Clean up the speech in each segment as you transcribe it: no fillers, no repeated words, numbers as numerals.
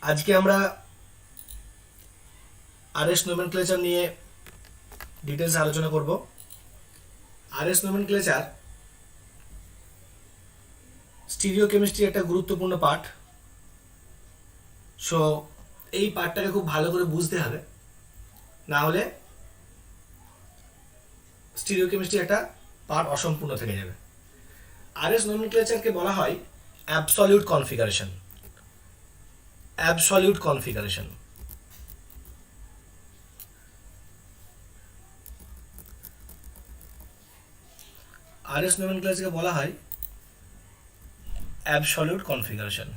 আজকে আমরা RS nomenclature নিয়ে ডিটেলস আলোচনা করব। আরএস নোমেনক্লেচার স্টিরিওকেমিস্ট্রি একটা গুরুত্বপূর্ণ পার্ট। সো এই পার্টটাকে খুব ভালো করে বুঝতে হবে, না হলে স্টিরিওকেমিস্ট্রি একটা পার্ট অসম্পূর্ণ থেকে যাবে। আরএস নোমেনক্লেচারকে বলা হয় absolute configuration. Absolute configuration RS নোমেনক্লেচারকে বলা হয় অ্যাবসলিউট কনফিগারেশন।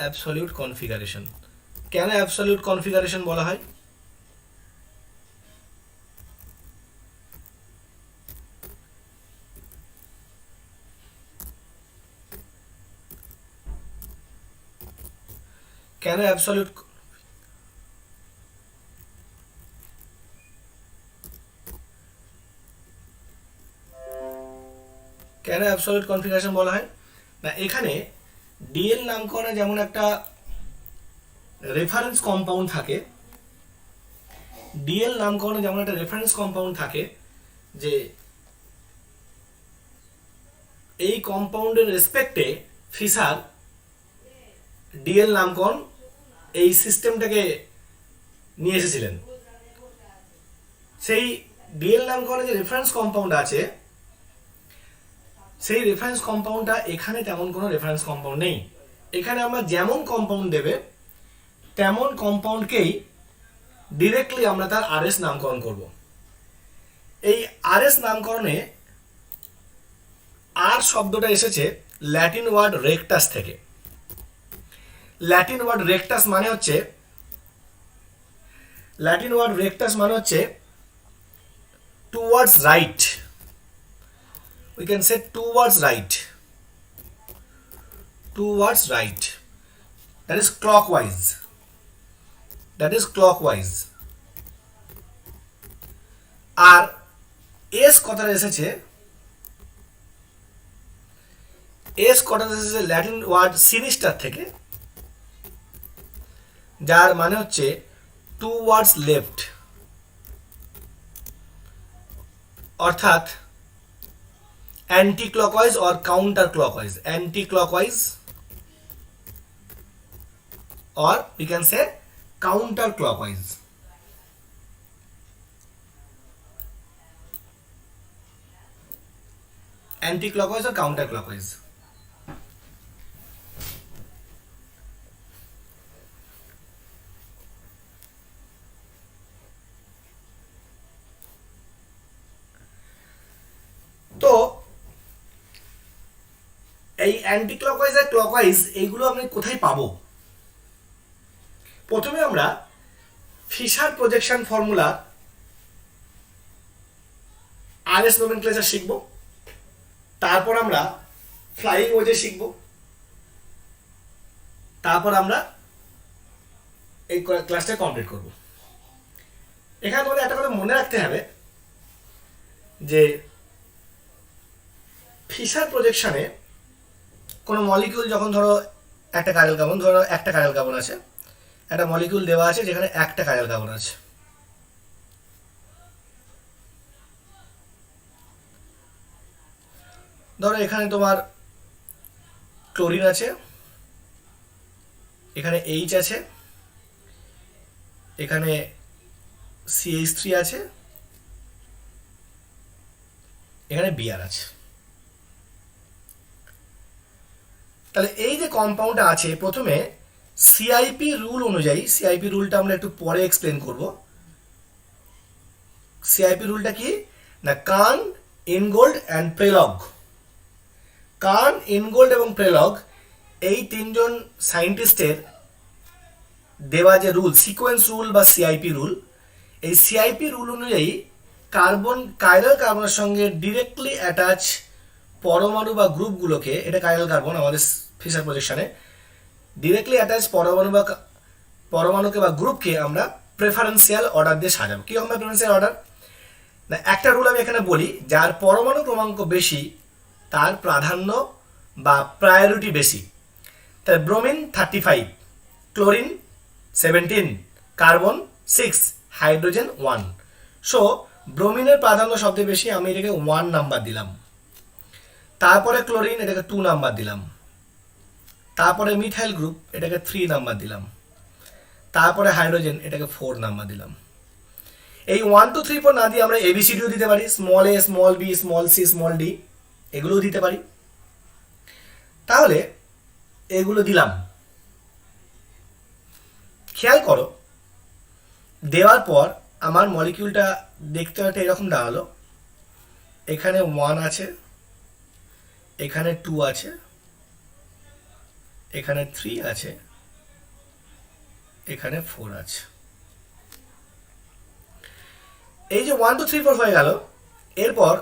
অ্যাবসলিউট কনফিগারেশন কেন অ্যাবসলিউট কনফিগারেশন বলা হয়? কেন অ্যাবসলিউট কেন অ্যাবসলিউট কনফিগারেশন বলা হয়? না, এখানে ডিএল নামকরণে যেমন একটা রেফারেন্স কম্পাউন্ড থাকে, ডিএল নামকরণে যেমন একটা রেফারেন্স কম্পাউন্ড থাকে, যে এই কম্পাউন্ডের রেসপেক্টে ফিশার ডিএল নামকরণ এই সিস্টেমটাকে নিয়ে এসেছিলেন। সেই ডিএল নামকরণে যে রেফারেন্স কম্পাউন্ড আছে, সেই রেফারেন্স কম্পাউন্ডটা এখানে তেমন কোনো রেফারেন্স কম্পাউন্ড নেই। এখানে আমরা যেমন কম্পাউন্ড দেবে তেমন কম্পাউন্ডকেই ডিরেক্টলি আমরা তার আরএস নামকরণ করব। এই আরএস নামকরণে আর শব্দটা এসেছে ল্যাটিন ওয়ার্ড রেকটাস থেকে। ল্যাটিন ওয়ার্ড রেকটাস মানে হচ্ছে towards right. we can say towards right, that is clockwise, আর এস কথাটা এসেছে ল্যাটিন ওয়ার্ড সিনিস্টার থেকে, যার মানে হচ্ছে টুয়ার্ডস লেফট, অর্থাৎ anti clockwise or counter clockwise. Anti clockwise or we can say counter clockwise. Anti clockwise or counter clockwise. তো এই অ্যান্টি ক্লকওয়াইজ আর ক্লকওয়াইজ এইগুলো আমি কোথায় পাবো? প্রথমে আমরা Fischer projection formula RS nomenclature শিখব, তারপর আমরা ফ্লাইং ওয়েজে শিখব, তারপর আমরা এই ক্লাসটা কমপ্লিট করব। এখানে তোমাদের একটা কথা মনে রাখতে হবে যে ফিশার প্রজেকশনে কোনো মলিকিউল যখন ধরো একটা কার্বন কার্বন, ধরো একটা কার্বন কার্বন আছে, একটা মলিকিউল দেওয়া আছে যেখানে একটা কার্বন কার্বন আছে, ধরো এখানে তোমার ক্লোরিন আছে, এখানে এইচ আছে, এখানে CH3 আছে, এখানে বিআর আছে। তাহলে এই যে কম্পাউন্ডটা আছে, প্রথমে সিআইপি রুল অনুযায়ী, সিআইপি রুলটা আমরা একটু পরে এক্সপ্লেন করব। সিআইপি রুলটা কি না, কার্ন, ইনগোল্ড অ্যান্ড প্রেলগ। কার্ন, ইনগোল্ড এবং প্রেলগ এই তিনজন সায়েন্টিস্টের দেওয়া যে রুল, সিকোয়েন্স রুল বা সিআইপি রুল, এই সিআইপি রুল অনুযায়ী কাইরাল কার্বনের সঙ্গে ডিরেক্টলি অ্যাটাচ পরমাণু বা গ্রুপগুলোকে, এটা কাইরাল কার্বন আমাদের ফিশার প্রজেকশনে, ডিরেক্টলি অ্যাটাচ পরমাণুকে বা গ্রুপকে আমরা প্রেফারেন্সিয়াল অর্ডার দিয়ে সাজাবো। কি হবে প্রেফারেন্সিয়াল অর্ডার? না, একটা রুল আমি এখানে বলি, যার পরমাণু ক্রমাঙ্ক বেশি তার প্রাধান্য বা প্রায়োরিটি বেশি। তাহলে bromine 35, chlorine 17, carbon 6, hydrogen 1। So ব্রোমিনের প্রাধান্য সবচেয়ে বেশি, আমি এটাকে 1 নাম্বার দিলাম। তারপরে ক্লোরিন, এটাকে 2 নাম্বার দিলাম। তারপরে মিথাইল গ্রুপ, এটাকে 3 নাম্বার দিলাম। তারপরে হাইড্রোজেন, এটাকে 4 নাম্বার দিলাম। এই 1 2 3 4 না দিয়ে আমরা এবিসিডিও দিতে পারি, small a, small b, small c, small d, এগুলোও দিতে পারি। তাহলে এগুলো দিলাম। খেয়াল করো, দেওয়ার পর আমার মলিকিউলটা দেখতে একটা এরকম দাঁড়ালো। এখানে 1 আছে, এখানে 2 আছে, এখানে 3 আছে, এখানে 4 আছে। এই যে 1 2 3 4 হয়ে গেল। এরপর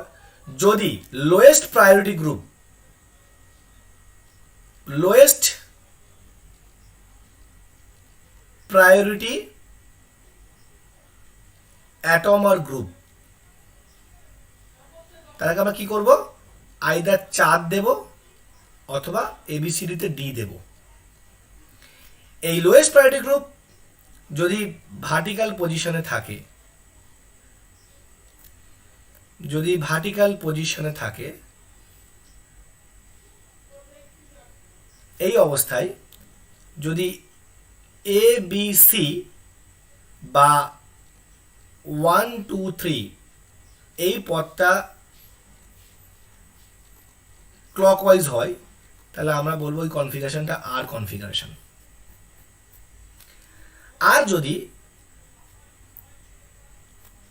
যদি lowest priority group, lowest priority atom আর গ্রুপ, তাহলে আমরা কি করব? আইদার 4 দেব অথবা এবিসিডিতে ডি দেব। এই লোয়েস্ট প্রায়োরিটি গ্রুপ যদি ভার্টিক্যাল পজিশনে থাকে, যদি ভার্টিক্যাল পজিশনে থাকে, এই অবস্থায় যদি এ বি সি বা 1 2 3 এই পথটা ক্লকওয়াইজ হয়, তাহলে আমরা বলবো এই কনফিগারেশনটা আর কনফিগারেশন। আর যদি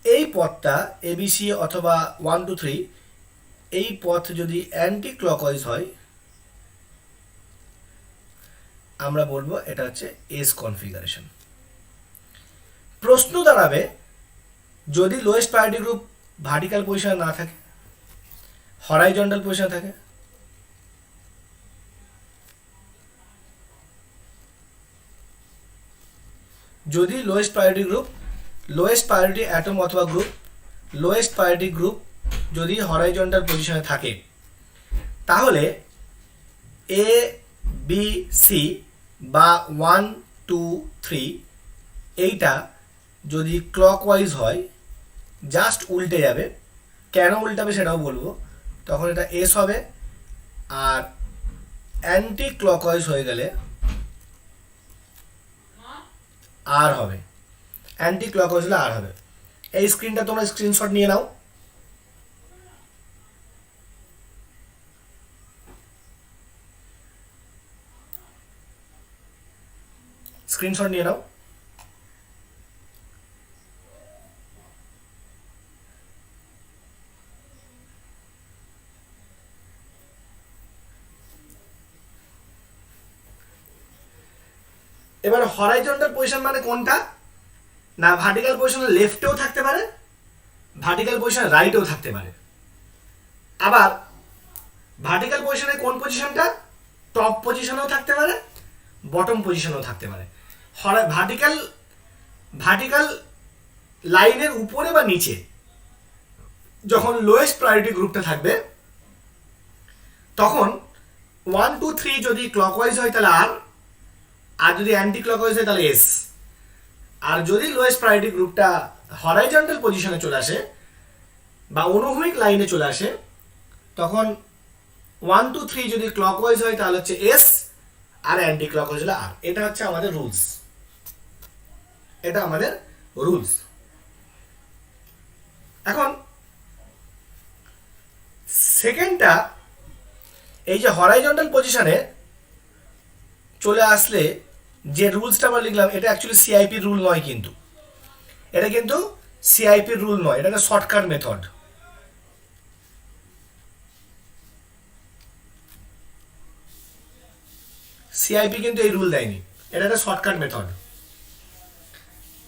এই পথটা এবিসি অথবা 1 2 3 এই পথ যদি অ্যান্টি ক্লকওয়াইজ হয়, আমরা বলবো এটা হচ্ছে এস কনফিগারেশন। প্রশ্ন দাঁড়াবে, যদি লোয়েস্ট প্রায়োরিটি গ্রুপ ভার্টিক্যাল পজিশনে না থাকে, হরাইজন্টাল পজিশনে থাকে, যদি lowest priority group, lowest priority atom অথবা গ্রুপ, লোয়েস্ট প্রায়োরিটি গ্রুপ যদি হরাইজন্টাল পজিশনে থাকে, তাহলে এ বি সি বা 1 2 3 এইটা যদি ক্লকওয়াইজ হয়, জাস্ট উল্টে যাবে। কেন উল্টাবে সেটাও বলবো। তখন এটা এস হবে, আর অ্যান্টি ক্লকওয়াইজ হয়ে গেলে আর হবে। অ্যান্টি ক্লকওয়াইজ হলে আর হবে। এই স্ক্রিনটা তোমরা স্ক্রিনশট নিয়ে নাও। স্ক্রিনশট নিয়ে নাও। এবার হরাইজন্টাল পজিশন মানে কোনটা? না, ভার্টিক্যাল পজিশনে লেফটেও থাকতে পারে, ভার্টিক্যাল পজিশনে রাইটেও থাকতে পারে। আবার ভার্টিক্যাল পজিশনে কোন পজিশনটা? টপ পজিশনেও থাকতে পারে, বটম পজিশনেও থাকতে পারে। ভার্টিক্যাল লাইনের উপরে বা নিচে যখন লোয়েস্ট প্রায়োরিটি গ্রুপটা থাকবে, তখন 1 2 3 যদি ক্লকওয়াইজ হয় তাহলে আর যদি অ্যান্টি ক্লকওয়াইজ হয় তাহলে এস। আর যদি লোয়েস্ট প্রায়োরিটি গ্রুপটা হরাইজন্টাল পজিশনে চলে আসে বা অনুভূমিক লাইনে চলে আসে, তখন 1 2 3 যদি ক্লকওয়াইজ হয় তাহলে হচ্ছে এস, আর অ্যান্টি ক্লকওয়াইজ হলে আর। এটা হচ্ছে আমাদের রুলস, এটা আমাদের রুলস। এখন সেকেন্ডটা, এই যে হরাইজন্টাল পজিশনে চলে আসলে যে রুলসটা আমরা লিখলাম, এটা অ্যাকচুয়ালি সিআইপি রুল নয়, কিন্তু এটা কিন্তু সিআইপি রুল নয়, এটা একটা শর্টকাট মেথড। সিআইপি কিন্তু এই রুল দেয়নি, এটা একটা শর্টকাট মেথড।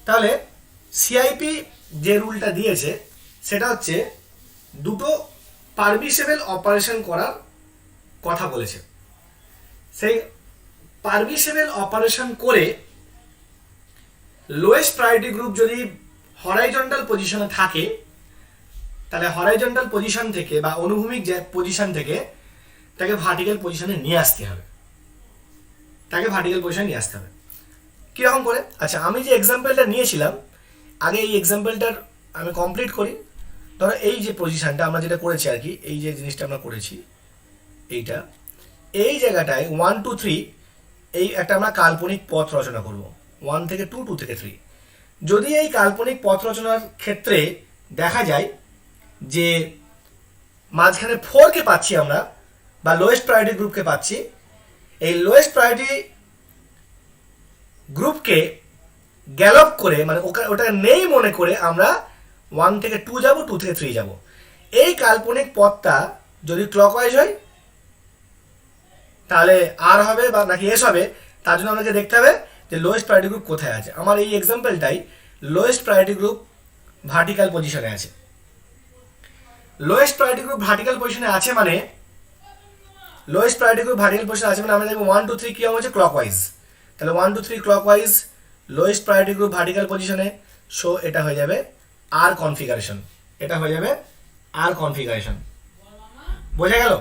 তাহলে সিআইপি যে রুলটা দিয়েছে সেটা হচ্ছে দুটো পারমিসেবল অপারেশন করার কথা বলেছে। সেই পারমিসেবল অপারেশন করে লোয়েস্ট প্রায়োরিটি গ্রুপ যদি হরাইজন্টাল পজিশনে থাকে, তাহলে হরাইজন্টাল পজিশন থেকে বা অনুভূমিক যে পজিশন থেকে তাকে ভার্টিক্যাল পজিশনে নিয়ে আসতে হবে, তাকে ভার্টিক্যাল পজিশনে নিয়ে আসতে হবে। কীরকম করে? আচ্ছা, আমি যে এক্সাম্পলটা নিয়েছিলাম, আগে এই এক্সাম্পলটার আমি কমপ্লিট করি। ধরো এই যে পজিশনটা আমরা যেটা করেছি আর কি, এই যে জিনিসটা আমরা করেছি, এইটা এই জায়গাটায় 1 2 3 এই একটা আমরা কাল্পনিক পথ রচনা করব, 1 থেকে 2, 2 থেকে 3। যদি এই কাল্পনিক পথ রচনার ক্ষেত্রে দেখা যায় যে মাঝখানে 4কে পাচ্ছি আমরা, বা লোয়েস্ট প্রায়োরিটি গ্রুপকে পাচ্ছি, এই লোয়েস্ট প্রায়োরিটি গ্রুপকে গ্যালপ করে, মানে ওটা নেই মনে করে আমরা 1 থেকে 2 যাব, 2 থেকে 3 যাব। এই কাল্পনিক পথটা যদি ক্লকওয়াইজ হয় তাহলে আর হবে বা নাকি এস হবে, তার জন্য আমাকে দেখতে হবে যে লোয়েস্ট প্রায়োরিটি গ্রুপ কোথায় আছে। আমার এই এক্সাম্পলটাই লোয়েস্ট প্রায়োরিটি গ্রুপ ভার্টিক্যাল পজিশনে আছে। লোয়েস্ট প্রায়োরিটি গ্রুপ ভার্টিক্যাল পজিশনে আছে মানে, লোয়েস্ট প্রায়োরিটি গ্রুপ ভার্টিক্যাল পজিশনে আছে মানে আমরা দেখবো 1 2 3 কি হচ্ছে ক্লকওয়াইজ। তাহলে 1 2 3 clockwise, lowest priority group vertical পজিশনে, সো এটা হয়ে যাবে আর কনফিগারেশন, এটা হয়ে যাবে আর কনফিগারেশন। বোঝা গেল?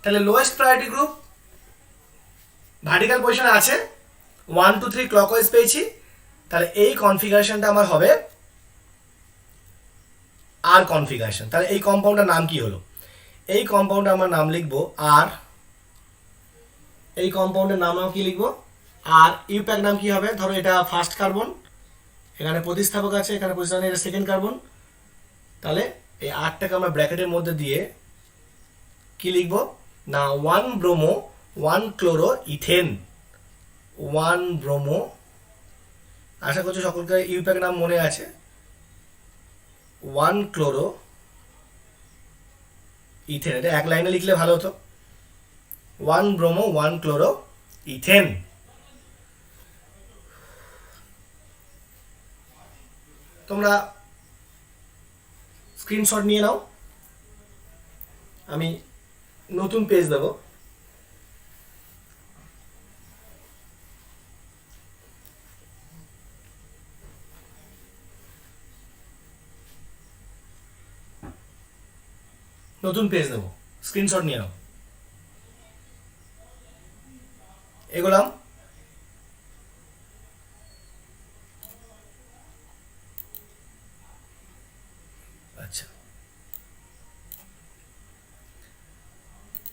তাহলে লোয়েস্ট প্রায়োরিটি গ্রুপ ভার্টিক্যাল পজিশনে আছে, 1 2 3 ক্লকওয়াইজ পেয়েছি, তাহলে এই কনফিগারেশনটা আমার হবে আর কনফিগারেশন। তাহলে এই কম্পাউন্ডের নাম কি হলো? এই কম্পাউন্ডে আমার নাম লিখবো আর, এই কম্পাউন্ডের নাম কি লিখবো আর। ইউপ্যাক নাম কি হবে? ধরো এটা ফার্স্ট কার্বন, এখানে প্রতিস্থাপক আছে, এখানে প্রতিস্থাপক, এটা সেকেন্ড কার্বন। তাহলে এই আরটাকে আমরা ব্র্যাকেটের মধ্যে দিয়ে কি লিখবো না, 1 ব্রোমো 1 ক্লোরো ইথেন, 1 ব্রোমো। আশা করছি সকলকে ইউপ্যাক নাম মনে আছে। 1 ক্লোরো ইথেন, এটা এক লাইনে লিখলে ভালো হতো, 1 ব্রোমো 1 ক্লোরো ইথেন। তোমরা স্ক্রিনশট নিয়ে নাও, আমি নতুন পেজ দেব। নতুন পেজ দেব, স্ক্রিনশট নিয়ে নাও। এগোলাম। আচ্ছা,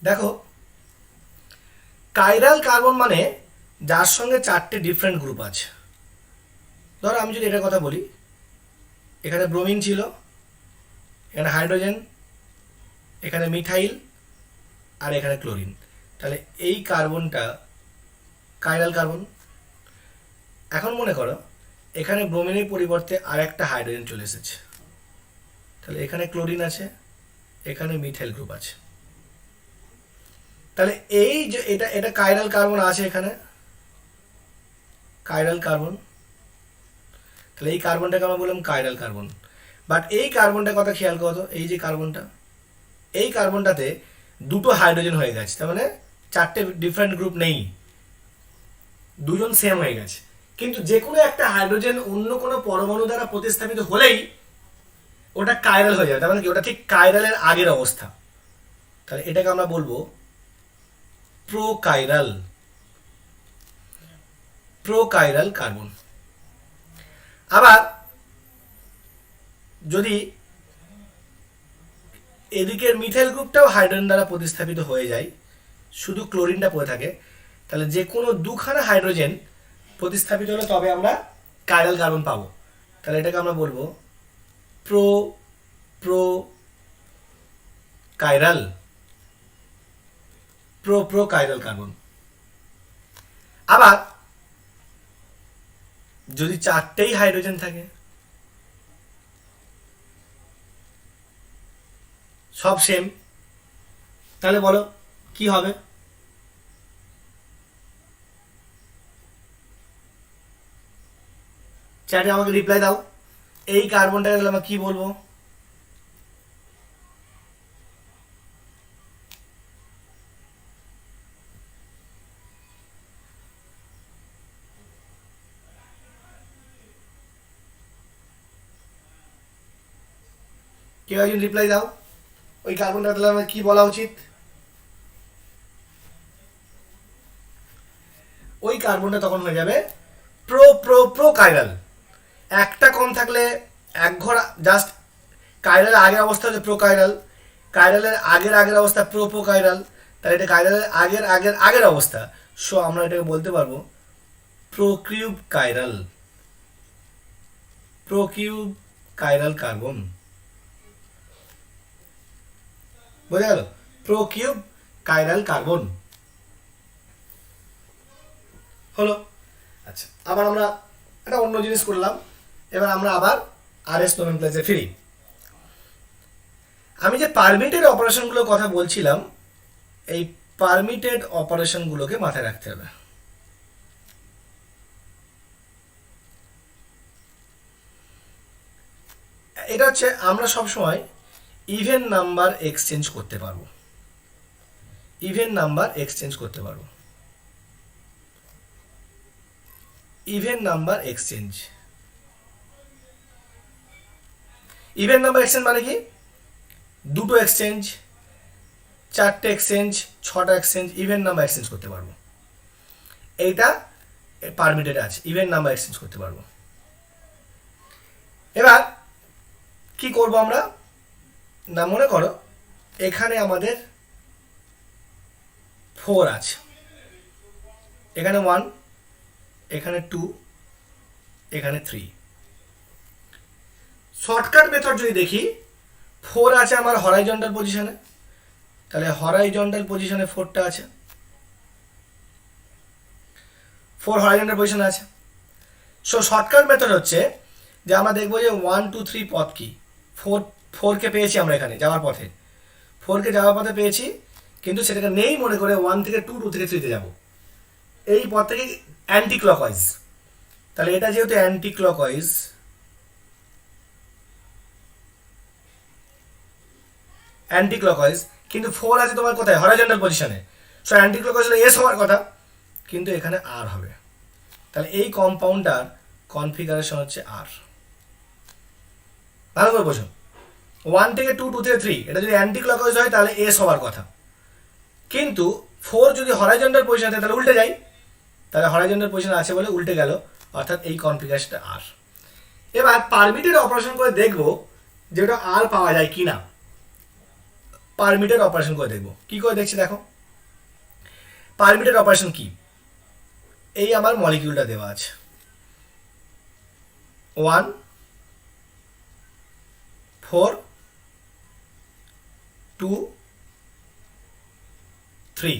দেখো কাইরাল কার্বন মানে যার সঙ্গে 4টে ডিফারেন্ট গ্রুপ আছে। ধরো আমি যদি এটার কথা বলি, এখানে ব্রোমিন ছিল, এখানে হাইড্রোজেন, এখানে মিথাইল, আর এখানে ক্লোরিন। তাহলে এই কার্বনটা কাইরাল কার্বন। এখন মনে করো এখানে ব্রোমিনের পরিবর্তে আর একটা হাইড্রোজেন চলে এসেছে, তাহলে এখানে ক্লোরিন আছে, এখানে মিথাইল গ্রুপ আছে। তাহলে এই যে এটা কাইরাল কার্বন আছে, এখানে কাইরাল কার্বন, তাহলে এই কার্বনটাকে আমরা বললাম কাইরাল কার্বন। বাট এই কার্বনটার কথা খেয়াল করো, এই যে কার্বনটা, এই কার্বনটাতে 2টো হাইড্রোজেন হয়ে গেছে, তার মানে 4টে ডিফারেন্ট গ্রুপ নেই, 2জন সেম হয়ে গেছে। কিন্তু যে কোনো একটা হাইড্রোজেন অন্য কোনো পরমাণু দ্বারা প্রতিস্থাপিত হলেই ওটা কাইরাল হয়ে যাবে, তার মানে কি ওটা ঠিক কাইরালের আগের অবস্থা। তাহলে এটাকে আমরা বলবো প্রোকাইরাল, প্রোকাইরাল কার্বন। আবার যদি এদিকের মিথাইল গ্রুপটাও হাইড্রোজেন দ্বারা প্রতিস্থাপিত হয়ে যায়, শুধু ক্লোরিনটা পড়ে থাকে, তাহলে যে কোনো 2খানা হাইড্রোজেন প্রতিস্থাপিত হলে তবে আমরা কাইরাল কার্বন পাবো। তাহলে এটাকে আমরা বলবো pro chiral, pro chiral carbon. আবার যদি 4টেই হাইড্রোজেন থাকে, সব সেম, তাহলে বলো কি হবে? চ্যাটে আমাকে রিপ্লাই দাও। এই কার্বনটাকে আমরা কি বলবো? কেউ একজন রিপ্লাই দাও, ওই কার্বনটা তাহলে আমার কি বলা উচিত? ওই কার্বনটা তখন হয়ে যাবে প্রো প্রো প্রো কাইরাল। একটা কম থাকলে এক ঘর জাস্ট কাইরালের আগের অবস্থা হচ্ছে প্রো কাইরাল, কাইরালের আগের আগের অবস্থা প্রো প্রো কাইরাল, তাহলে এটা কাইরালের আগের আগের আগের অবস্থা। সো আমরা এটাকে বলতে পারবো প্রোকিউব কাইরাল, প্রোকিউব কাইরাল কার্বন। বোঝা গেল? প্রোকিউব কাইরাল কার্বন হলো। আচ্ছা, আবার আমরা একটা অন্য জিনিস করলাম। এবার আমরা আবার আরএস নোমেনক্লেচারে ফিরি। আমি যে পারমিটেড অপারেশনগুলোর কথা বলছিলাম, এই পারমিটেড অপারেশনগুলোকে মাথায় রাখতে হবে। এটা হচ্ছে আমরা সবসময় ইভেন নাম্বার এক্সচেঞ্জ করতে পারবো, ইভেন নাম্বার এক্সচেঞ্জ করতে পারবো, even number exchange. Even number exchange মানে কি? দুটো এক্সচেঞ্জ, চারটে এক্সচেঞ্জ, ছটা এক্সচেঞ্জ, ইভেন নাম্বার এক্সচেঞ্জ করতে পারবো। এইটা পারমিটেড আছে, ইভেন নাম্বার এক্সচেঞ্জ করতে পারবো। এবার কি করব আমরা না, মনে করো এখানে আমাদের 4 আছে, এখানে 1, এখানে 2, এখানে 3। শর্টকাট মেথড যদি দেখি, 4 আছে আমার হরাইজন্টাল পজিশনে, তাহলে হরাইজন্টাল পজিশনে 4টা আছে, 4 হরাইজন্টাল পজিশনে আছে। সো শর্টকাট মেথড হচ্ছে যে আমরা দেখবো যে 1 2 3 পথ কি। 4কে পেয়েছি আমরা এখানে যাওয়ার পথে, 4কে যাওয়ার পথে পেয়েছি, কিন্তু সেটাকে নেই মনে করে 1 থেকে 2, 2 থেকে 3তে যাব। এই পথ থেকে অ্যান্টি ক্লকওয়াইজ, তাহলে এটা যেহেতু অ্যান্টি ক্লকওয়াইজ, অ্যান্টি ক্লকওয়াইজ, কিন্তু 4 আছে তোমার কোথায়? হরাইজন্টাল পজিশনে। সো অ্যান্টি ক্লকওয়াইজ হলে এস হওয়ার কথা, কিন্তু এখানে আর হবে। তাহলে এই কম্পাউন্ডটার কনফিগারেশন হচ্ছে আর। ভালো করে বোঝো, 1 থেকে 2, 2 থেকে 3 এটা যদি অ্যান্টি ক্লকওয়াইজ হয় তাহলে এস হওয়ার কথা, কিন্তু 4 যদি হরাইজন্টাল পজিশনে থাকে তাহলে উল্টে যায়, তাহলে হরাইজন্টাল পজিশনে আছে বলে উল্টে গেল, অর্থাৎ এই কনফিগারেশনটা আর। এবার পারমিটেড অপারেশন করে দেখব যে ওটা আর পাওয়া যায় কি না। পারমিটেড অপারেশন করে দেখব, কি করে দেখছি দেখো। পারমিটেড অপারেশন কি? এই আমার মলিকিউলটা দেওয়া আছে, 1 4 2 3।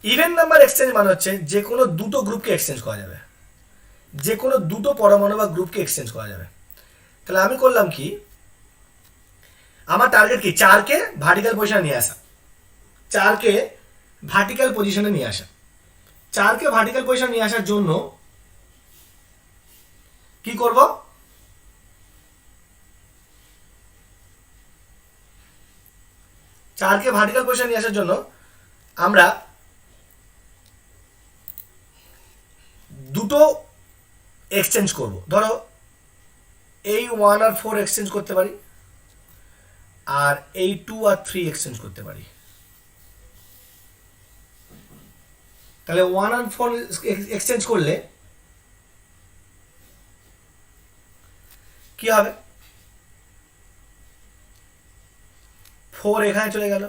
ইভেন নাম্বার এক্সচেঞ্জ মানে হচ্ছে যে কোনো দুটো গ্রুপকে এক্সচেঞ্জ করা যাবে, যে কোনো দুটো পরমাণু বা গ্রুপকে এক্সচেঞ্জ করা যাবে। তাহলে আমি করলাম কি, আমার টার্গেট কি? 4কে ভার্টিক্যাল পজিশনে নিয়ে আসা, 4কে ভার্টিক্যাল পজিশনে নিয়ে আসা। 4কে ভার্টিক্যাল পজিশনে নিয়ে আসার জন্য কি করব? চারকে ভার্টিক্যাল পজিশন নিয়ে আসার জন্য আমরা দুটো এক্সচেঞ্জ করব। ধরো এই 1 আর 4 এক্সচেঞ্জ করতে পারি, আর এই 2 আর 3 এক্সচেঞ্জ করতে পারি। তাহলে 1 আর 4 এক্সচেঞ্জ করলে কি হবে? 4 এখানে চলে গেল,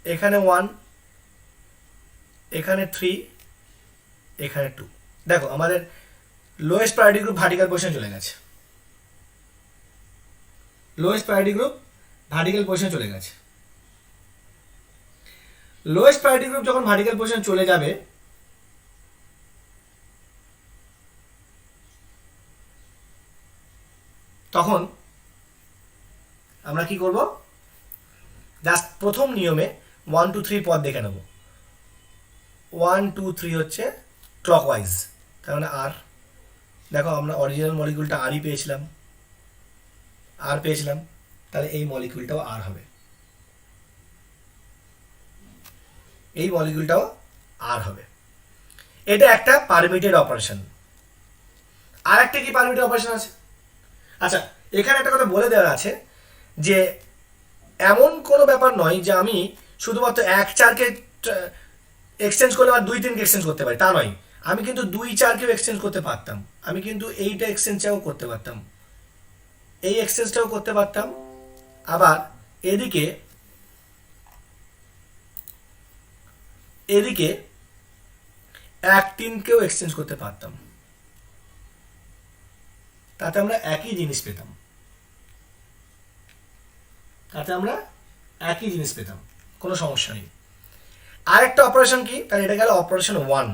এখানে 1, এখানে 3, এখানে 2। দেখো আমাদের lowest priority group vertical position চলে গেছে, lowest priority group vertical position চলে গেছে। লোয়েস্ট প্রায়োরিটি গ্রুপ যখন ভার্টিক্যাল পজিশন চলে যাবে, তখন আমরা কি করব? জাস্ট প্রথম নিয়মে 1 2 3 পথ দেখে নেব। 1 2 3 হচ্ছে ক্লকওয়াইজ, তার মানে আর। দেখো আমরা অরিজিনাল মলিকিউলটা আরই পেয়েছিলাম, আর পেয়েছিলাম, তাহলে এই মলিকিউলটাও আর হবে, এই মলিকিউলটাও আর হবে। এটা একটা পারমিটেড অপারেশন। আর একটা কি পারমিটেড অপারেশন আছে? আচ্ছা, এখানে একটা কথা বলে দেওয়া আছে যে এমন কোনো ব্যাপার নয় যে আমি শুধুমাত্র 1-4কে এক্সচেঞ্জ করলে আর 2-3কে এক্সচেঞ্জ করতে পারি, তা নয়। আমি কিন্তু 2-4কেও এক্সচেঞ্জ করতে পারতাম, আমি কিন্তু এইটা এক্সচেঞ্জটাও করতে পারতাম, এই এক্সচেঞ্জটাও করতে পারতাম, আবার এদিকে 1-3কেও এক্সচেঞ্জ করতে পারতাম, তাতে আমরা একই জিনিস পেতাম, কোনো সমস্যা নেই। আরেকটা অপারেশন কি, তাহলে এটা গেল অপারেশন 1।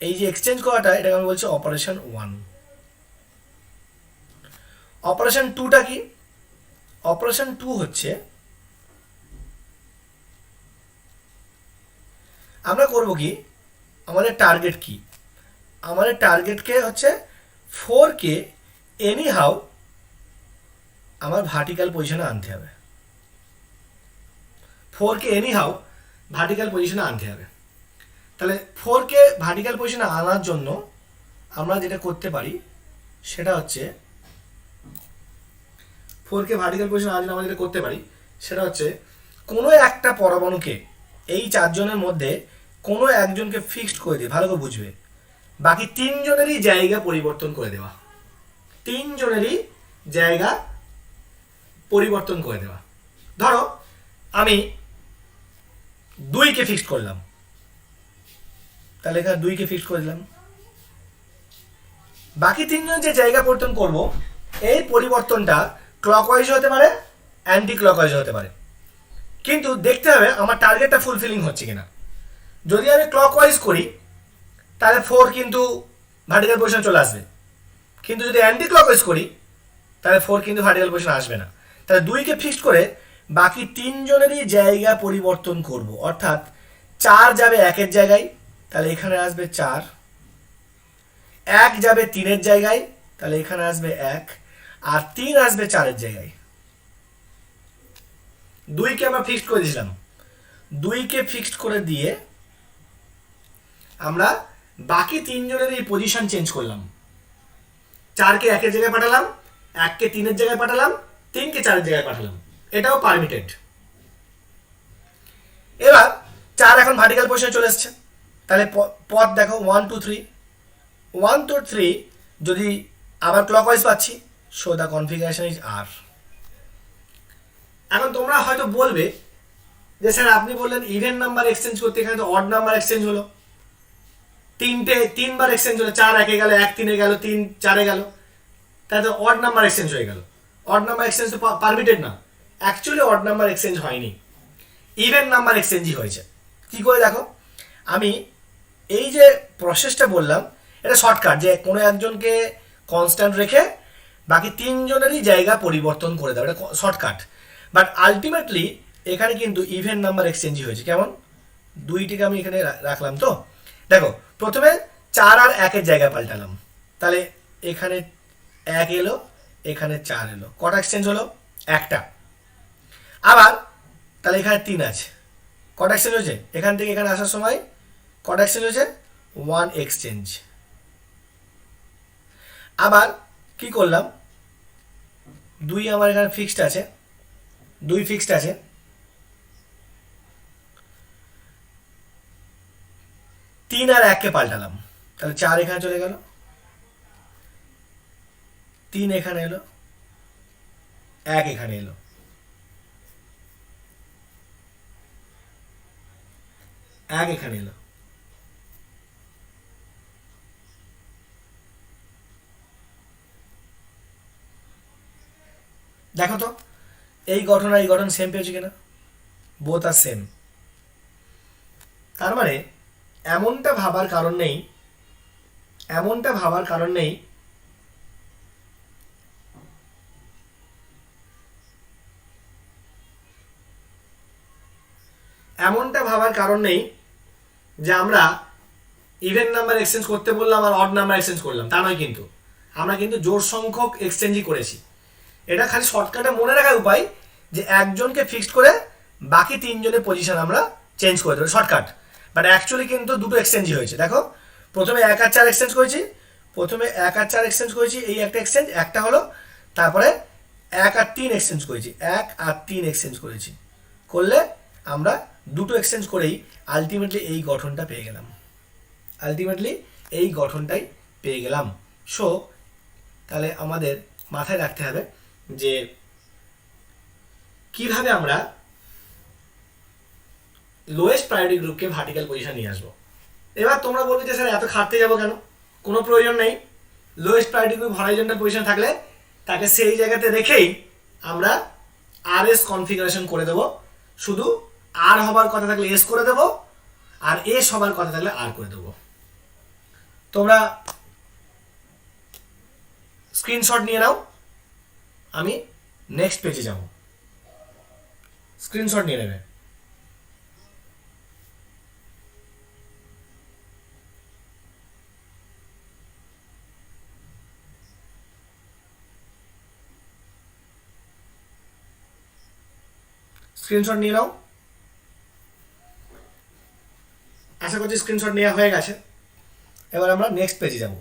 এই যে এক্সচেঞ্জ করাটা, এটাকে আমি বলছি অপারেশন 1। অপারেশন 2টা কি? অপারেশন 2 হচ্ছে আমরা করব কি, আমাদের টার্গেট কি, আমাদের টার্গেটকে হচ্ছে 4কে এনি হাউ আমার ভার্টিক্যাল পজিশনে আনতে হবে, 4কে এনি হাউ ভার্টিক্যাল পজিশনে আনতে হবে। তাহলে 4কে ভার্টিক্যাল পজিশনে আনার জন্য আমরা যেটা করতে পারি সেটা হচ্ছে, 4কে ভার্টিক্যাল পজিশনে আনার জন্য আমরা যেটা করতে পারি সেটা হচ্ছে কোনো একটা পরমাণুকে এই 4 জনের মধ্যে কোনো একজনকে ফিক্সড করে দিয়ে, ভালো করে বুঝবে, বাকি 3 জনেরই জায়গা পরিবর্তন করে দেওয়া, 3 জনেরই জায়গা পরিবর্তন করে দেওয়া। ধরো আমি 2কে ফিক্সড করলাম, তাহলে এখানে 2কে ফিক্সড করে দিলাম, বাকি 3 জন যে জায়গা পরিবর্তন করব, এই পরিবর্তনটা ক্লকওয়াইজ হতে পারে, অ্যান্টি ক্লকওয়াইজ হতে পারে, কিন্তু দেখতে হবে আমার টার্গেটটা ফুলফিলিং হচ্ছে কিনা। যদি আমি ক্লকওয়াইজ করি তাহলে 4 কিন্তু ভার্টিক্যাল পজিশনে চলে আসবে, কিন্তু যদি অ্যান্টি ক্লকওয়াইজ করি তাহলে 4 কিন্তু ভার্টিক্যাল পজিশনে আসবে না। তাহলে 2কে ফিক্সড করে বাকি 3 জনেরই জায়গা পরিবর্তন করব, অর্থাৎ 4 যাবে 1-এর জায়গায়, তাহলে এখানে আসবে 4, 1 যাবে 3-এর জায়গায়, তাহলে এখানে আসবে 1, আর 3 আসবে 4-এর জায়গায়। 2কে আমরা ফিক্সড করে দিয়েছিলাম, 2কে ফিক্সড করে দিয়ে আমরা বাকি 3 জনের এই পজিশন চেঞ্জ করলাম, 4কে 1-এর জায়গায় পাঠালাম, 1কে 3-এর জায়গায় পাঠালাম, 3কে 4-এর জায়গায় পাঠালাম, এটাও পারমিটেড। এবার 4 এখন ভার্টিক্যাল পজিশনে চলে এসছে, তাহলে পথ দেখো 1 2 3, 1 2 3 যদি আবার ক্লকওয়াইজ পাচ্ছি, সো দ্য কনফিগারেশন ইজ আর। এখন তোমরা হয়তো বলবে যে স্যার আপনি বললেন ইভেন নাম্বার এক্সচেঞ্জ করতে, এখানে তো অড নাম্বার এক্সচেঞ্জ হলো, 3বার এক্সচেঞ্জ হলো, 4 1-এ গেল, 1 3-এ গেল, 3 4-এ গেল, তাহলে তো অড নাম্বার এক্সচেঞ্জ হয়ে গেল। অড নাম্বার এক্সচেঞ্জ তো পারমিটেড না, অ্যাকচুয়ালি অড নাম্বার এক্সচেঞ্জ হয়নি, ইভেন নাম্বার এক্সচেঞ্জই হয়েছে। কি করে দেখো, আমি এই যে প্রসেসটা বললাম এটা শর্টকাট, যে কোনো একজনকে কনস্ট্যান্ট রেখে বাকি 3 জনেরই জায়গা পরিবর্তন করে দেওয়া, এটা শর্টকাট। বাট আলটিমেটলি এখানে কিন্তু ইভেন নাম্বার এক্সচেঞ্জই হয়েছে। কেমন, 2টিকে আমি এখানে রাখলাম, তো দেখো প্রথমে 4 আর 1-এর জায়গা পাল্টালাম, তাহলে এখানে 1 এলো, এখানে 4 এলো, কটা এক্সচেঞ্জ হলো, একটা। আবার তাহলে এখানে 3 আছে, কটা এক্সচেঞ্জ হয়েছে, এখান থেকে এখানে আসার সময় কটা এক্সচেঞ্জ হয়েছে, 1 এক্সচেঞ্জ। আবার কি করলাম, 2 আমার এখানে ফিক্সড আছে, 2 ফিক্সড আছে, 3 আর 1-কে পাল্টালাম, তাহলে 4 এখানে চলে গেল, 3 এখানে এলো, 1 এখানে এলো, এখানে এলো। দেখো তো এই গঠন আর এই গঠন সেম পেয়েছি কিনা, বোথ আর সেম। তার মানে এমনটা ভাবার কারণ নেই, এমনটা ভাবার কারণ নেই যে আমরা ইভেন নাম্বার এক্সচেঞ্জ করতে বললাম আর অড নাম্বার এক্সচেঞ্জ করলাম, তা নয়। কিন্তু আমরা কিন্তু জোড় সংখ্যক এক্সচেঞ্জই করেছি। এটা খালি শর্টকাটে মনে রাখার উপায় যে একজনকে ফিক্সড করে বাকি 3 জনের পজিশন আমরা চেঞ্জ করে দেবো, শর্টকাট। বাট অ্যাকচুয়ালি কিন্তু দুটো এক্সচেঞ্জই হয়েছে। দেখো প্রথমে 1 আর 4 এক্সচেঞ্জ করেছি, এই একটা এক্সচেঞ্জ, একটা হলো তারপরে 1 আর 3 এক্সচেঞ্জ করেছি, 1 আর 3 এক্সচেঞ্জ করেছি, করলে আমরা দুটো এক্সচেঞ্জ করেই আলটিমেটলি এই গঠনটা পেয়ে গেলাম, আলটিমেটলি এই গঠনটাই পেয়ে গেলাম। সো তাহলে আমাদের মাথায় রাখতে হবে যে কিভাবে আমরা লোয়েস্ট প্রায়োরিটি গ্রুপকে ভার্টিক্যাল পজিশন নিয়ে আসবো। এবার তোমরা বলবে যে স্যার এত খাটতে যাবো কেন? কোনো প্রয়োজন নেই। Lowest priority group horizontal position থাকলে তাকে সেই জায়গাতে রেখেই আমরা আর এস কনফিগারেশন করে দেবো। শুধু আর হবার কথা থাকলে এস করে দেবো, আর এস হবার কথা থাকলে আর করে দেবো। তোমরা স্ক্রিনশট নিয়ে নাও, আমি নেক্সট পেজে যাব। স্ক্রিনশট নিয়ে নেবে। স্ক্রিনশট নিয়ে নাও। আশা করছি স্ক্রিনশট নেওয়া হয়ে গেছে। এবার আমরা নেক্সট পেজে যাব।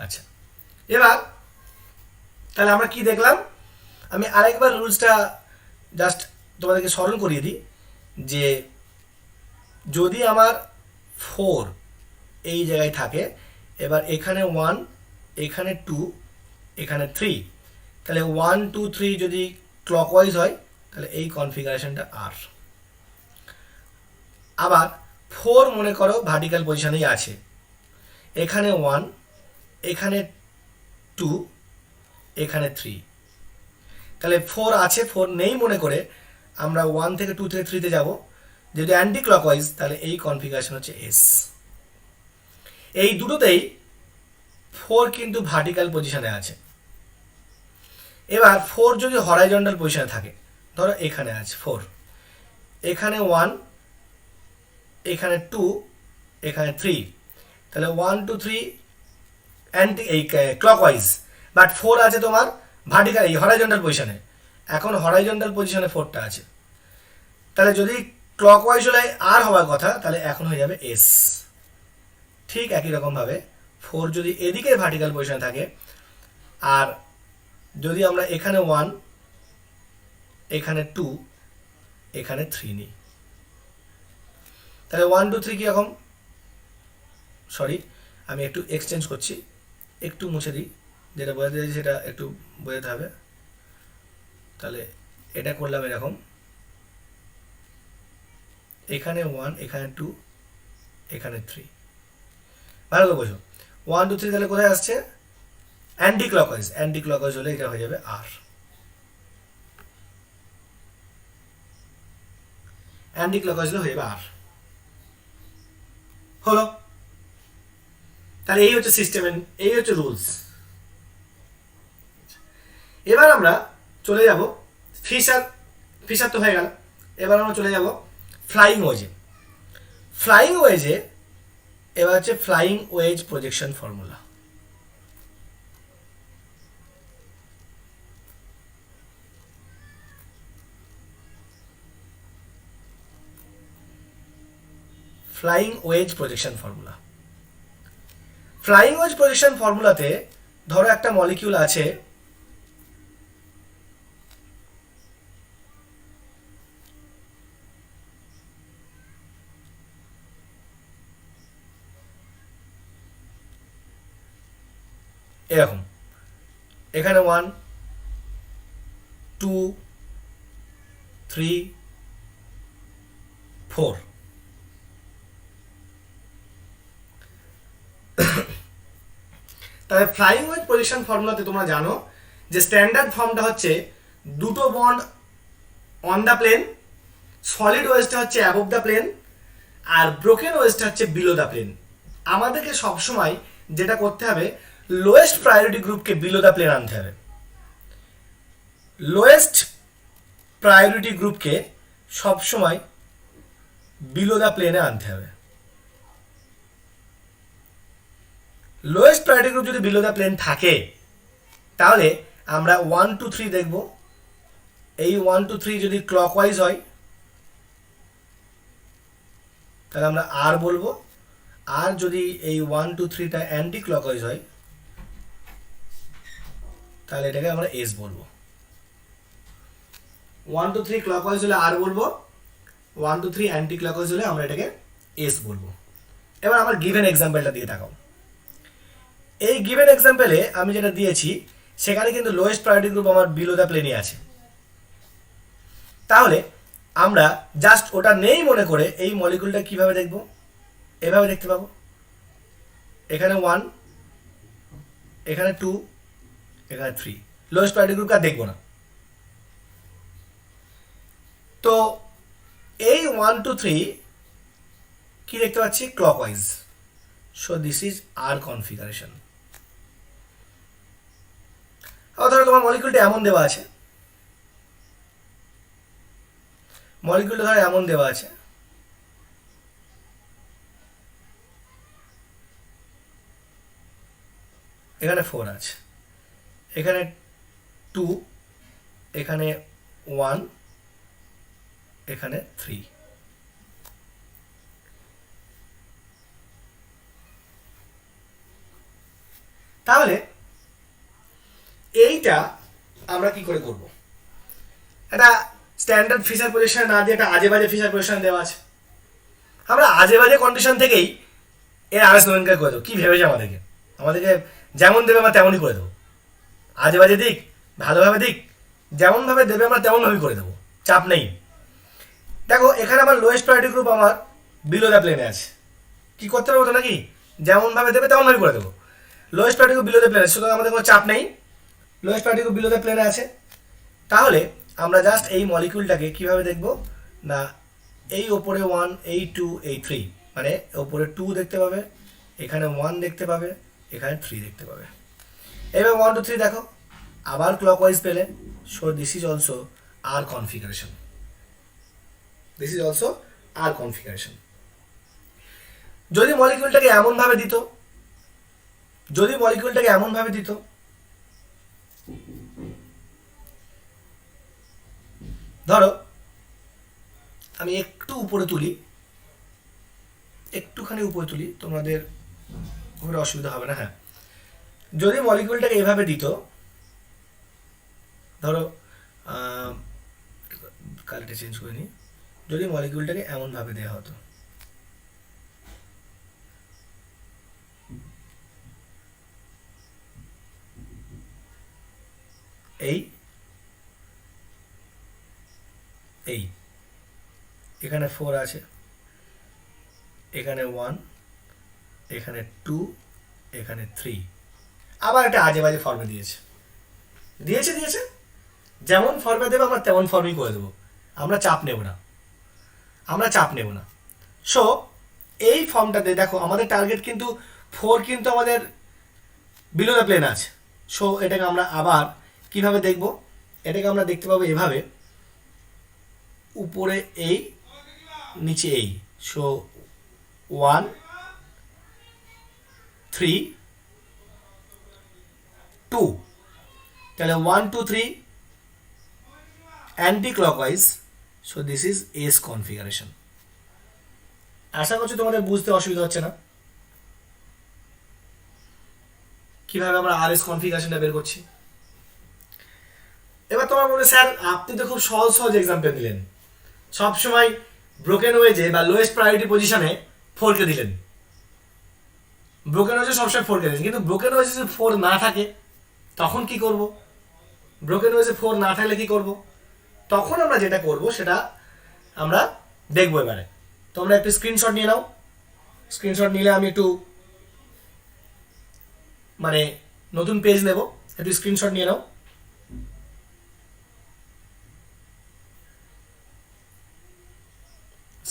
আচ্ছা, এবার তাহলে আমরা কি দেখলাম? আমি আরেকবার রুলসটা জাস্ট তোমাদেরকে স্মরণ করিয়ে দিই যে যদি আমার 4 এই জায়গায় থাকে, এবার এখানে 1, এখানে 2, এখানে 3, তাহলে 1 2 3 যদি ক্লকওয়াইজ হয় তাহলে এই কনফিগারেশনটা আর। আবার 4 মনে করো ভার্টিক্যাল পজিশনেই আছে, এখানে 1, এখানে 2, এখানে 3, তাহলে 4 আছে, 4 নেই মনে করে আমরা 1 থেকে 2 থেকে 3 তে যাব। যদি অ্যান্টি ক্লকওয়াইজ তাহলে এই কনফিগারেশন হচ্ছে এস। এই দুটোতেই 4 কিন্তু ভার্টিক্যাল পজিশনে আছে। এবার 4 যদি হরাইজন্টাল পজিশনে থাকে, ধরো এখানে আছে 4, এখানে 1, এখানে 2, এখানে 3, তাহলে 1 2 3 অ্যান্টি এই ক্লকওয়াইজ, বাট 4 আছে তোমার ভার্টিক্যাল এই হরাইজন্টাল পজিশনে। এখন হরাইজন্টাল পজিশনে 4টা আছে, তাহলে যদি ক্লকওয়াইজ হলে আর হওয়ার কথা তাহলে এখন হয়ে যাবে এস। ঠিক একই রকমভাবে 4 যদি এদিকে ভার্টিক্যাল পজিশনে থাকে, আর যদি আমরা এখানে 1, এখানে 2, এখানে 3 নিই, তাহলে 1 2 3 কীরকম? সরি, আমি একটু এক্সচেঞ্জ করছি, একটু মুছে দিই, যেটা বোঝাতে চাইছি সেটা একটু বোঝাতে হবে। তাহলে এটা করলাম এরকম, এখানে 1, এখানে 2, এখানে 3, ভালো করে বোঝো। 1 2 3 তাহলে কোথায় আসছে? অ্যান্টি ক্লকওয়াইজ, অ্যান্টি ক্লকওয়াইজ হলে এটা হয়ে যাবে আর। অ্যান্টি ক্লকওয়াইজ হলে হয়ে যাবে আর। হলো। তাহলে এই হচ্ছে সিস্টেম, এই হচ্ছে রুলস। এবার আমরা চলে যাব ফিশার, ফিশার তো হয়ে গেল। এবার আমরা চলে যাব ফ্লাইং ওয়েজে। ফ্লাইং ওয়েজে এবার হচ্ছে flying wedge projection formula. Flying wedge projection formula. Flying wedge projection ফর্মুলাতে ধরো একটা মলিকিউল আছে, এরকম, এখানে 1 2 3 4, তাহলে ফ্লাইং ওয়েজ পজিশন ফর্মুলাতে তোমরা জানো যে স্ট্যান্ডার্ড ফর্মটা হচ্ছে দুটো bond on the plane, solid ওয়েজটা হচ্ছে অ্যাবভ দ্য প্লেন, আর ব্রোকেন ওয়েজটা হচ্ছে বিলো দ্য প্লেন। আমাদেরকে সবসময় যেটা করতে হবে, লোয়েস্ট প্রায়োরিটি গ্রুপকে বিলো দ্য প্লেন আনতে হবে। লোয়েস্ট প্রায়োরিটি গ্রুপকে সবসময় বিলো দ্য প্লেনে আনতে হবে। লোয়েস্ট প্রায়োরিটি গ্রুপ যদি বিলো দ্য প্লেন থাকে তাহলে আমরা 1 2 3 দেখব, এই 1 2 3 যদি ক্লকওয়াইজ হয় তাহলে আমরা আর বলবো, আর যদি এই 1 2 3টা অ্যান্টি ক্লকওয়াইজ হয় তাহলে এটাকে আমরা এস বলবো। 1 2 3 ক্লকওয়াইজ হলে আর বলবো, 1 2 3 অ্যান্টি ক্লকওয়াইজ হলে আমরা এটাকে এস বলবো। এবার আমার গিভেন এক্সাম্পলটা দিয়ে দেখাও। এই গিভেন এক্সাম্পলে আমি যেটা দিয়েছি সেখানে কিন্তু লোয়েস্ট প্রায়োরিটি গ্রুপ আমার বিলো দ্য প্লেনে আছে। তাহলে আমরা জাস্ট ওটা নেই মনে করে এই মলিকুলটা কিভাবে দেখব, এভাবে দেখতে পাবো। এখানে 1, এখানে 2, এখানে 3, লোয়েস্ট প্রায়োরিটি গ্রুপ আর দেখবো না। তো এই 1 2 3 কি দেখতে পাচ্ছি, clockwise. So this is R configuration. ধরো তোমার মলিকুলটা এমন দেওয়া আছে, মলিকুলটা ধরো এমন দেওয়া আছে, এখানে 4 আছে, এখানে 2, এখানে 1, এখানে 3। তাহলে এইটা আমরা কি করে করব? এটা স্ট্যান্ডার্ড ফিচার পজিশন না দিয়ে একটা আজে বাজে ফিচার পজিশন দেওয়া আছে। আমরা আজে বাজে কন্ডিশন থেকেই এর আরএস নোমেনক্লেচার করে দেবো। কি ভেবেছে আমাদেরকে? আমাদেরকে যেমন দেবে আমরা তেমনই করে দেবো। আজে বাজে দিক, ভালোভাবে দিক, যেমনভাবে দেবে আমরা তেমনভাবেই করে দেবো, চাপ নেই। দেখো এখানে আমার লোয়েস্ট প্রায়োরিটি গ্রুপ আমার বিলো দ্য প্লেনে আছে। কি করতে পারবো তো নাকি? যেমনভাবে দেবে তেমনভাবেই করে দেবো। Lowest priority group below the প্লেনে, সুতরাং আমাদের কোনো চাপ নেই, lowest priority group below the প্লেনে আছে। তাহলে আমরা জাস্ট এই মলিকিউলটাকে কিভাবে দেখব না, এই ওপরে 1, এই 2, এই 3, মানে ওপরে 2 দেখতে পাবে, এখানে 1 দেখতে পাবে, এখানে 3 দেখতে পাবে। এবার 1 2 3 দেখো, আবার ক্লকওয়াইজ পেলে। So this is also R configuration, this is also R configuration. যদি মলিকিউলটাকে এমনভাবে দিত, যদি মলিকিউলটাকে এমনভাবে দিত, ধরো আমি একটু উপরে তুলি, একটুখানি উপরে তুলি, তোমাদের কোনো অসুবিধা হবে না। হ্যাঁ, যদি মলিকিউলটাকে এভাবে দিত, ধরো কালারটা চেঞ্জ করে নিই, যদি মলিকিউলটাকে এমনভাবে দেওয়া হতো, এই এই এখানে 4 আছে, এখানে 1, এখানে 2, এখানে 3, আবার একটা আজে বাজে ফর্মে দিয়েছে, দিয়েছে দিয়েছে যেমন ফর্মে দেবে আমরা তেমন ফর্মেই করে দেবো। আমরা চাপ নেব না, আমরা চাপ নেব না। সো এই ফর্মটাতে দেখো আমাদের টার্গেট কিন্তু 4 কিন্তু আমাদের বিলো দ্য প্লেন আছে। সো এটাকে আমরা আবার কিভাবে দেখব? এটাকে আমরা দেখতে পাবো এভাবে, উপরে এই, নিচে এই। সো 1 3 2, তাহলে 1 2 3 anticlockwise. So this is S configuration. আশা করছি তোমাদের বুঝতে অসুবিধা হচ্ছে না কিভাবে আমরা আর এস কনফিগারেশনটা বের করছি। এবার তোমার মনে, স্যার আপনি তো খুব সহজ সহজ এক্সাম্পল দিলেন, সবসময় ব্রোকেন ওয়েজে বা লোয়েস্ট প্রায়োরিটি পজিশনে 4কে দিলেন, ব্রোকেন ওয়েজে সবসময় 4কে দিলেন, কিন্তু ব্রোকেন ওয়েজে যদি 4 না থাকে তখন কি করব? ব্রোকেন ওয়েজে 4 না থাকলে কি করব? তখন আমরা যেটা করব সেটা আমরা দেখবো। এবারে তোমরা একটু স্ক্রিনশট নিয়ে নাও, স্ক্রিনশট নিলে আমি একটু মানে নতুন পেজ নেব, একটু স্ক্রিনশট নিয়ে নাও।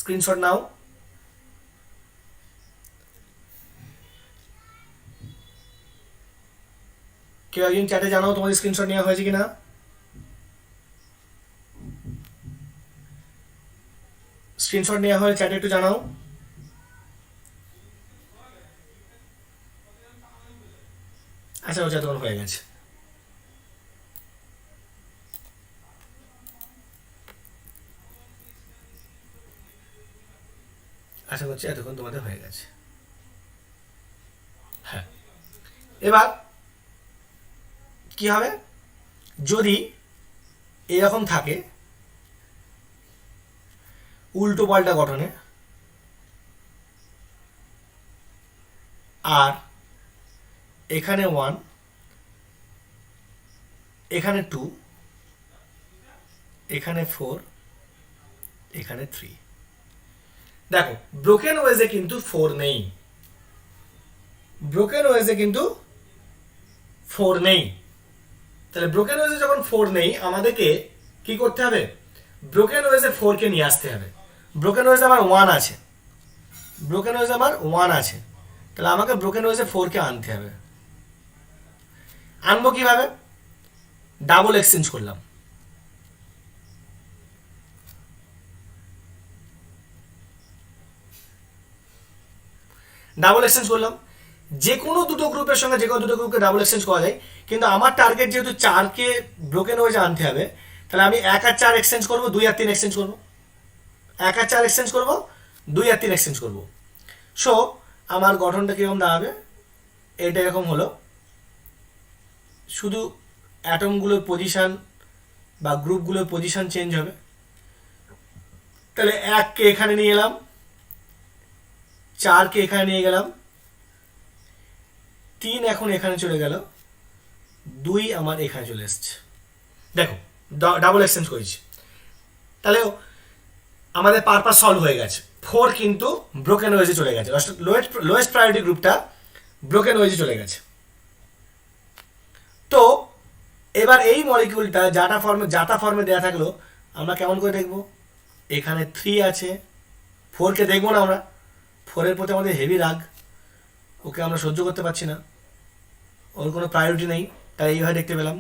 স্ক্রিনশট নাও। কেউ একজন চ্যাটে জানাও তোমাদের স্ক্রিনশট নেওয়া হয়েছে কিনা। স্ক্রিনশট নেওয়া হলে চ্যাটে একটু জানাও। আচ্ছা, ওটা তখন হয়ে গেছে। আশা করছি এতক্ষণ তোমাদের হয়ে গেছে। হ্যাঁ, এবার কি হবে, যদি এরকম থাকে উল্টো পাল্টা গঠনে, আর এখানে 1, এখানে 2, এখানে 4, এখানে 3। দেখো ব্রোকেন ওয়েজে কিন্তু 4 নেই, ব্রোকেন ওয়েজে কিন্তু 4 নেই। তাহলে ব্রোকেন ওয়েজে যখন 4 নেই, আমাদেরকে কি করতে হবে, ব্রোকেন ওয়েজে 4 কে নিয়ে আসতে হবে। ব্রোকেন ওয়েজে আমার 1 আছে, ব্রোকেন ওয়েজে আমার 1 আছে, তাহলে আমাকে ব্রোকেন ওয়েজে 4 কে আনতে হবে। আনবো কিভাবে, ডাবল এক্সচেঞ্জ করলাম। ডাবল এক্সচেঞ্জ করলাম, যে কোনো দুটো গ্রুপের সঙ্গে যে কোনো দুটো গ্রুপকে ডাবল এক্সচেঞ্জ করা যায়, কিন্তু আমার টার্গেট যেহেতু 4 কে ব্রোকেন ওয়েজে আনতে হবে, তাহলে আমি 1 আর 4 এক্সচেঞ্জ করবো, 2 আর 3 এক্সচেঞ্জ করবো, 1 আর 4 এক্সচেঞ্জ করবো, 2 আর 3 এক্সচেঞ্জ করবো। সো আমার গঠনটা কিরকম দাঁড়াবে, এটা এরকম হলো, শুধু অ্যাটমগুলোর পজিশন বা গ্রুপগুলোর পজিশন চেঞ্জ হবে। তাহলে 1 কে এখানে নিয়ে এলাম, 4 কে এখানে নিয়ে গেলাম, 3 এখন এখানে চলে গেল, 2 আমার এখানে চলে এসছে। দেখো ডাবল এক্সচেঞ্জ করেছি, তাহলে আমাদের পারপাস সলভ হয়ে গেছে। 4 কিন্তু ব্রোকেন ওয়েজে চলে গেছে, লোয়েস্ট প্রায়োরিটি গ্রুপটা ব্রোকেন ওয়েজে চলে গেছে। তো এবার এই মলিকিউলটা জাটা ফর্মে দেওয়া থাকলো, আমরা কেমন করে দেখবো, এখানে 3 আছে, 4 কে দেখবো না আমরা, 4 এর প্রতি আমাদের হেভি রাগ, ওকে আমরা সহ্য করতে পারছি না, ওর কোনো প্রায়োরিটি নেই, তাই এইভাবে দেখতে পেলাম।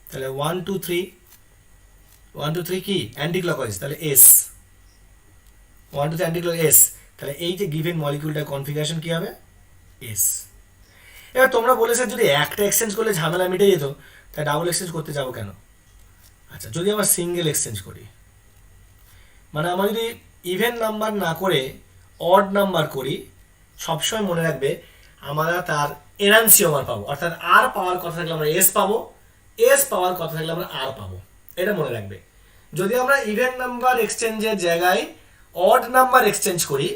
তাহলে 1 2 3, 1 2 3 কি অ্যান্টি ক্লকওয়াইজ, তাহলে এস, 1 2 3 অ্যান্টি ক্লক এস, তাহলে এই যে গিভেন মলিকিউলটার কনফিগারেশন কি হবে, এস। এবার তোমরা বলেছে যদি একটা এক্সচেঞ্জ করলে ঝামেলা মিটে যেত, তাই ডাবল এক্সচেঞ্জ করতে যাবো কেন। আচ্ছা, যদি আমার সিঙ্গেল এক্সচেঞ্জ করি, মানে আমার যদি ইভেন নাম্বার না করে অড নাম্বার করি, সবসময় মনে রাখবে আমরা তার এনান্সিওমার পাবো, অর্থাৎ আর পাওয়ার কথা থাকলে আমরা এস পাবো, এস পাওয়ার কথা থাকলে আমরা আর পাবো, এটা মনে রাখবে। যদি আমরা ইভেন নাম্বার এক্সচেঞ্জের জায়গায় অড নাম্বার এক্সচেঞ্জ করি,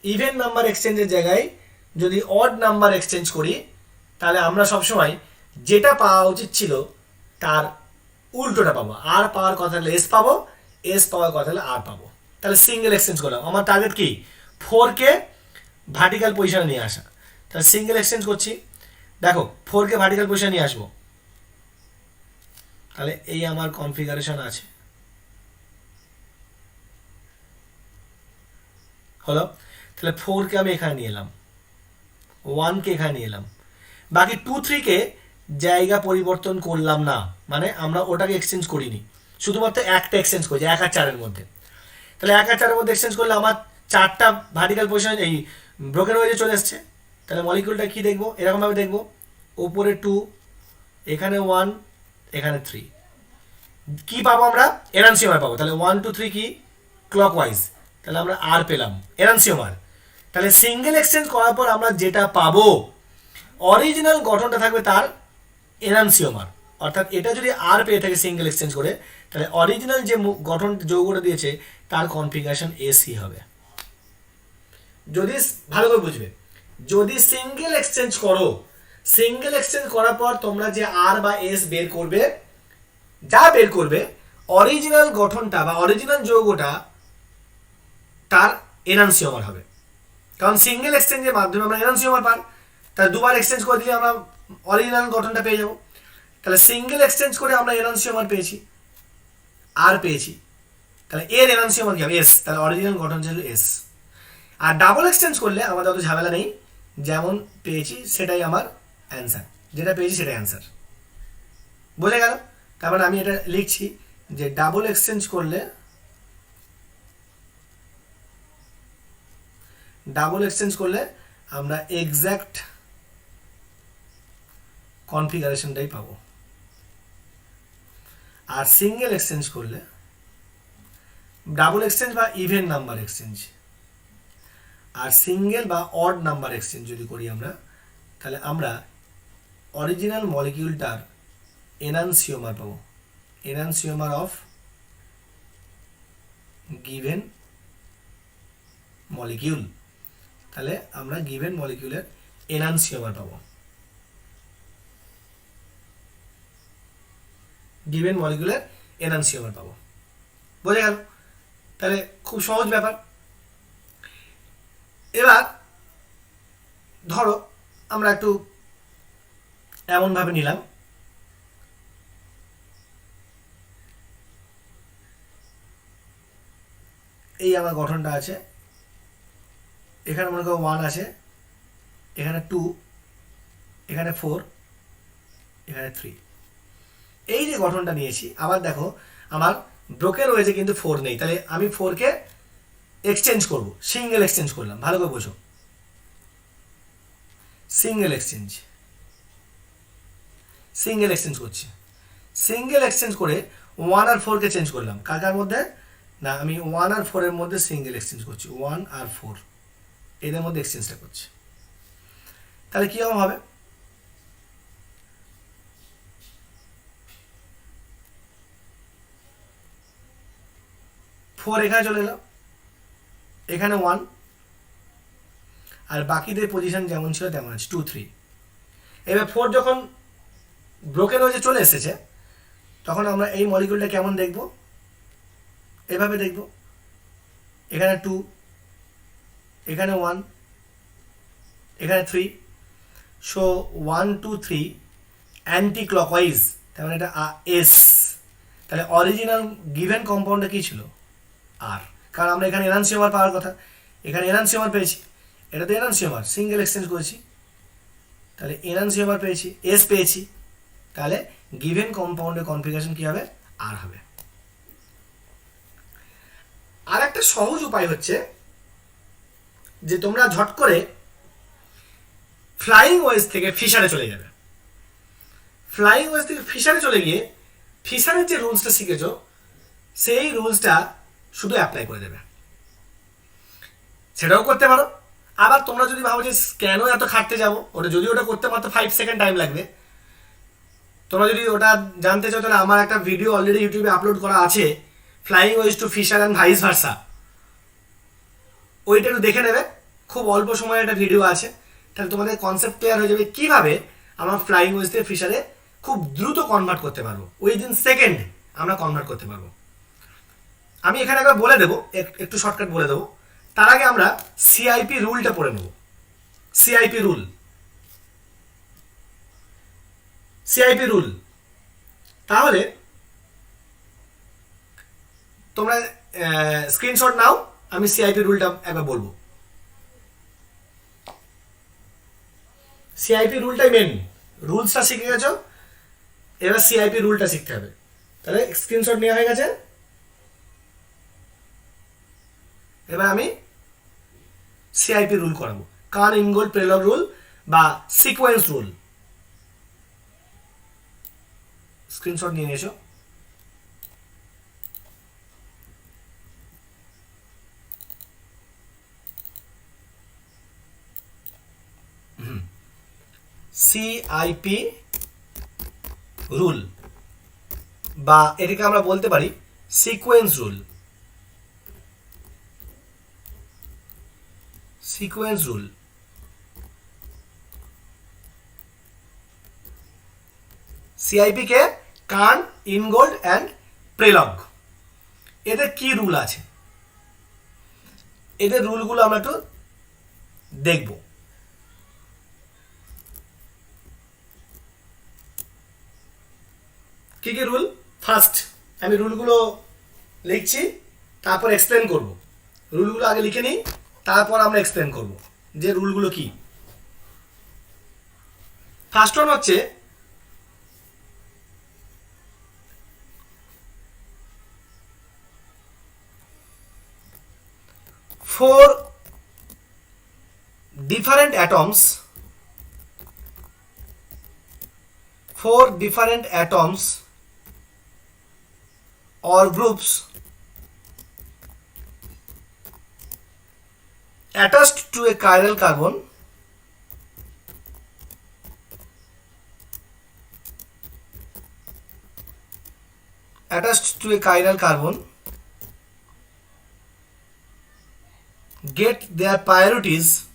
ইভেন নাম্বার এক্সচেঞ্জের জায়গায় যদি অড নাম্বার এক্সচেঞ্জ করি, তাহলে আমরা সবসময় যেটা পাওয়া উচিত ছিল তার উল্টোটা পাবো, আর পাওয়ার কথা হলে এস পাবো, এস পাওয়ার কথা হলে আর পাবো। তাহলে সিঙ্গেল এক্সচেঞ্জ করলাম, আমার টার্গেট কি 4 কে ভার্টিক্যাল পজিশনে নিয়ে আসা, তাহলে সিঙ্গেল এক্সচেঞ্জ করছি। দেখো 4 কে ভার্টিক্যাল পজিশনে নিয়ে আসবো, তাহলে এই আমার কনফিগারেশন আছে, হলো। তাহলে 4 কে আমি এখানে নিয়ে এলাম, 1 কে এখানে নিয়ে এলাম, বাকি 2 3 কে জায়গা পরিবর্তন করলাম না, মানে আমরা ওটাকে এক্সচেঞ্জ করিনি, শুধুমাত্র একটা এক্সচেঞ্জ করেছি 1 আর 4 এর মধ্যে। তাহলে 1 আর 4 এর মধ্যে এক্সচেঞ্জ করলে আমার 4টা ভার্টিক্যাল পজিশন এই ব্রোকেন ওয়েজে চলে এসছে। তাহলে মলিকিউলটা কি দেখবো, এরকমভাবে দেখবো, ওপরে 2, এখানে 1, এখানে 3, কি পাবো আমরা, এনান্সিওমার পাবো। তাহলে 1 2 3 কি ক্লকওয়াইজ, তাহলে আমরা আর পেলাম এনান্সিওমার। তাহলে সিঙ্গেল এক্সচেঞ্জ করার পর আমরা যেটা পাবো, অরিজিনাল গঠনটা থাকবে তার এনান্সিওমার, অর্থাৎ এটা যদি আর পেয়ে থাকে সিঙ্গেল এক্সচেঞ্জ করে, তাহলে অরিজিনাল যে গঠন যৌগটা দিয়েছে তার কনফিগারেশন এসি হবে। যদি ভালো করে বুঝবে, যদি সিঙ্গেল এক্সচেঞ্জ করো, সিঙ্গেল এক্সচেঞ্জ করার পর তোমরা যে আর বা এস বের করবে, যা বের করবে অরিজিনাল গঠনটা বা অরিজিনাল যৌগটা তার এনান্সিওমার হবে, কারণ সিঙ্গেল এক্সচেঞ্জের মাধ্যমে আমরা এনান্সিওমার পাই, তাহলে দুবার এক্সচেঞ্জ করে দিলে আমরা অরিজিনাল গঠনটা পেয়ে যাবো। তাহলে সিঙ্গেল এক্সচেঞ্জ করে আমরা এনান্সিওমার পেয়েছি, আর পেয়েছি, তাহলে এর এনান্সিওমার কি হবে, এস, তাহলে অরিজিনাল গঠন ছিল এস। আর ডাবল এক্সচেঞ্জ করলে আমাদের অত ঝামেলা নেই, যেমন পেয়েছি সেটাই আমার অ্যান্সার, যেটা পেয়েছি সেটাই অ্যান্সার, বোঝা গেল। তারপরে আমি এটা লিখছি যে ডাবল এক্সচেঞ্জ করলে, ডাবল এক্সচেঞ্জ করলে আমরা এক্স্যাক্ট কনফিগারেশনটাই পাবো, আর সিঙ্গেল এক্সচেঞ্জ করলে, ডাবল এক্সচেঞ্জ বা ইভেন নাম্বার এক্সচেঞ্জ, আর সিঙ্গেল বা অড নাম্বার এক্সচেঞ্জ যদি করি আমরা, তাহলে আমরা অরিজিনাল মলিকিউলটার এনানসিওমার পাবো, এনানসিওমার অফ গিভেন মলিকিউল। তাহলে আমরা গিভেন মলিকিউলের এনানসিওমার পাবো, গিভেন মলিকিউলের এনানসিওমার পাবো। বোঝা গেল? তাহলে খুব সহজ ব্যাপার। এবার ধরো আমরা একটু এমনভাবে নিলাম, এই আমার গঠনটা আছে, এখানে মনে করো 1 আছে, এখানে 2, এখানে 4, এখানে 3। এই যে গঠনটা নিয়েছি, আবার দেখো আমার ব্রোকেন হয়েছে কিন্তু 4 নেই, তাহলে আমি 4কে এক্সচেঞ্জ করব, সিঙ্গেল এক্সচেঞ্জ করলাম। ভালো করে বোঝো, সিঙ্গেল এক্সচেঞ্জ, সিঙ্গেল এক্সচেঞ্জ করছি। সিঙ্গেল এক্সচেঞ্জ করে 1 আর 4কে চেঞ্জ করলাম। কার কার মধ্যে? না, আমি 1 আর 4 এর মধ্যে সিঙ্গেল এক্সচেঞ্জ করছি, 1 আর 4 এদের মধ্যে এক্সচেঞ্জটা করছি। তাহলে কীরকম হবে? ফোর এখানে চলে এলো, এখানে 1, আর বাকিদের পজিশন যেমন ছিল তেমন আছে, 2, 3। এবার 4 যখন ব্রোকেন হয়ে চলে এসেছে, তখন আমরা এই মলিকিউলটা কেমন দেখব? এভাবে দেখব, এখানে 2, এখানে 1, এখানে 3। সো 1, 2, 3 অ্যান্টি ক্লকওয়াইজ, তার মানে এটা এস। তাহলে অরিজিনাল গিভেন কম্পাউন্ডটা কী ছিল? আর। কারণ আমরা এখানে এনানসিওমার পাওয়ার কথা, এখানে এনানসিওমার পেয়েছি, এটা তো এনানসিওমার, সিঙ্গেল এক্সচেঞ্জ করেছি, তাহলে এনানসিওমার পেয়েছি, এস পেয়েছি, তাহলে গিভেন কম্পাউন্ডের কনফিগারেশন কী হবে? আর হবে। আর একটা সহজ উপায় হচ্ছে যে তোমরা ঝট করে ফ্লাইং ওয়েজ থেকে ফিশারে চলে যাবে। ফ্লাইং ওয়েজ থেকে ফিশারে চলে গিয়ে ফিশারের যে রুলসটা শিখেছো সেই রুলসটা শুধু অ্যাপ্লাই করে দেবে। সেটাও করতে পারো। আবার তোমরা যদি ভাবো যে কেন এত খাটতে যাবো, ওটা যদি ওটা করতে মাত্র 5 সেকেন্ড টাইম লাগবে, তোমরা যদি ওটা জানতে চাও তাহলে আমার একটা ভিডিও অলরেডি ইউটিউবে আপলোড করা আছে, flying wedge to Fischer and vice versa, ওইটা একটু দেখে নেবে। খুব অল্প সময়ে একটা ভিডিও আছে, তাহলে তোমাদের কনসেপ্ট ক্লিয়ার হয়ে যাবে কীভাবে আমরা ফ্লাইং ওয়েজ থেকে ফিশারে খুব দ্রুত কনভার্ট করতে পারবো, উইদিন সেকেন্ড আমরা কনভার্ট করতে পারবো। আমি এখানে একবার বলে দেবো, একটু শর্টকাট বলে দেবো। তার আগে আমরা সিআইপি রুলটা পড়ে নেব। CIP rule, CIP rule. তাহলে তোমরা স্ক্রিনশট নাও, আমি সিআইপি রুলটা একবার বলবো। সিআইপি রুলটাই মেন, রুলসটা শিখে গেছো, এবার সিআইপি রুলটা শিখতে হবে। তাহলে স্ক্রিনশট নেওয়া হয়ে গেছে, এবার আমি সিআইপি রুল করাবো, কান ইনগোল্ড প্রেলগ রুল বা সিকোয়েন্স রুল। স্ক্রিনশট নিয়ে এসো। সিআইপি রুল, বা এটাকে আমরা বলতে পারি sequence rule. Sequence rule CIP কে কান, ইনগোল্ড অ্যান্ড প্রেলগ, এদের কি রুল আছে, এদের রুলগুলো আমরা একটু দেখব। কি কি রুল? ফার্স্ট আমি রুলগুলো লিখছি, তারপর এক্সপ্লেন করব। রুলগুলো আগে লিখে নিই, তারপর আমরা এক্সপ্লেন করব যে রুলগুলো কি। ফার্স্ট ওয়ান হচ্ছে four different atoms or groups attached to a chiral carbon get their priorities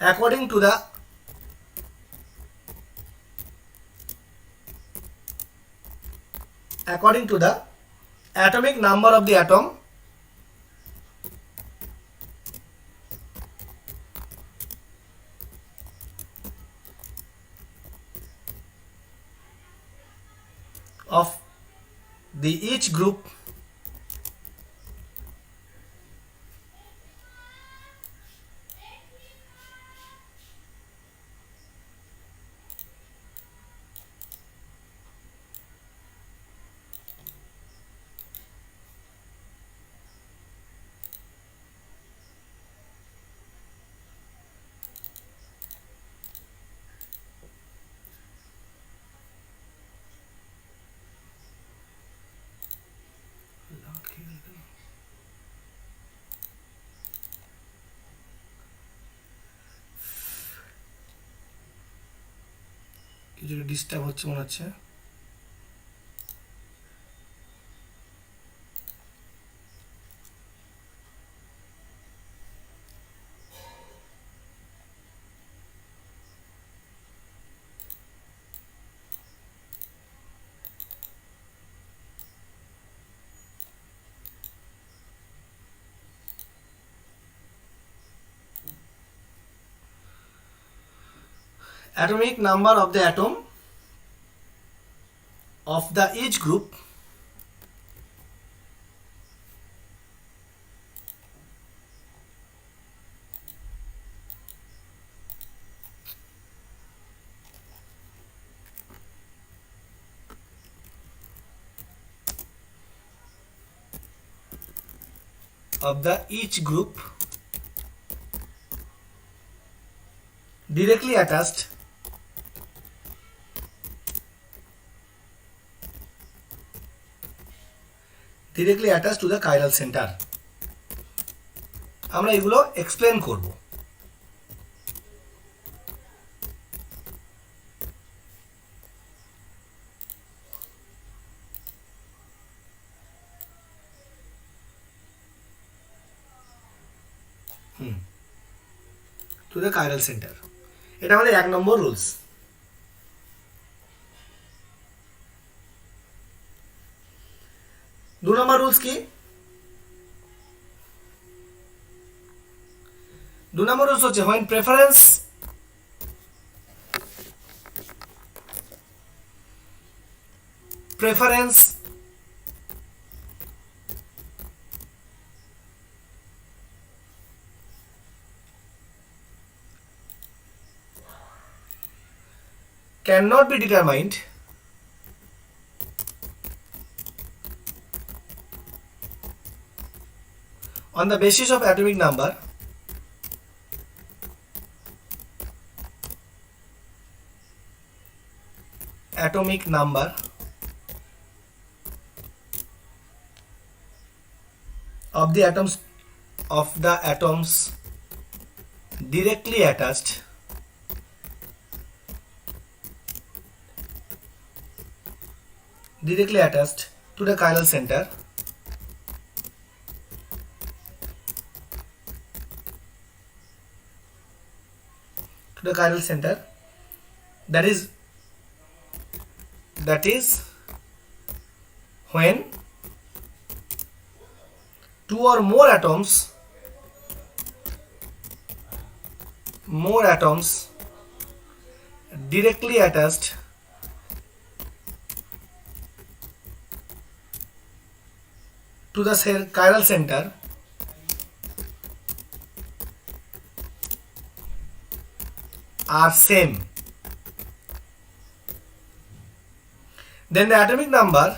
according to the atomic number of the atom of the each group কিছু ডিস্টার্ব হচ্ছে মনে হচ্ছে। Atomic number of the atom of the each group directly attached to the chiral center। আমরা এগুলো explain করব। To the chiral center, এটা আমাদের 1 নম্বর rules. 2 নম্বর rules কি? 2 নম্বর রুলস হচ্ছে when preference cannot be determined on the basis of atomic number of the atoms directly attached to the chiral center that is when 2 or more atoms directly attached to the chiral center are same, then the atomic number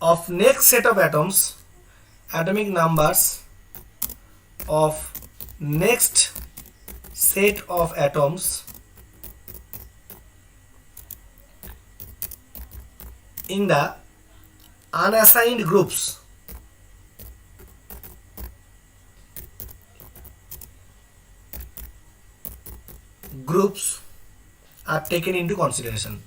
of next set of atoms, atomic numbers of next set of atoms in the unassigned groups are taken into consideration.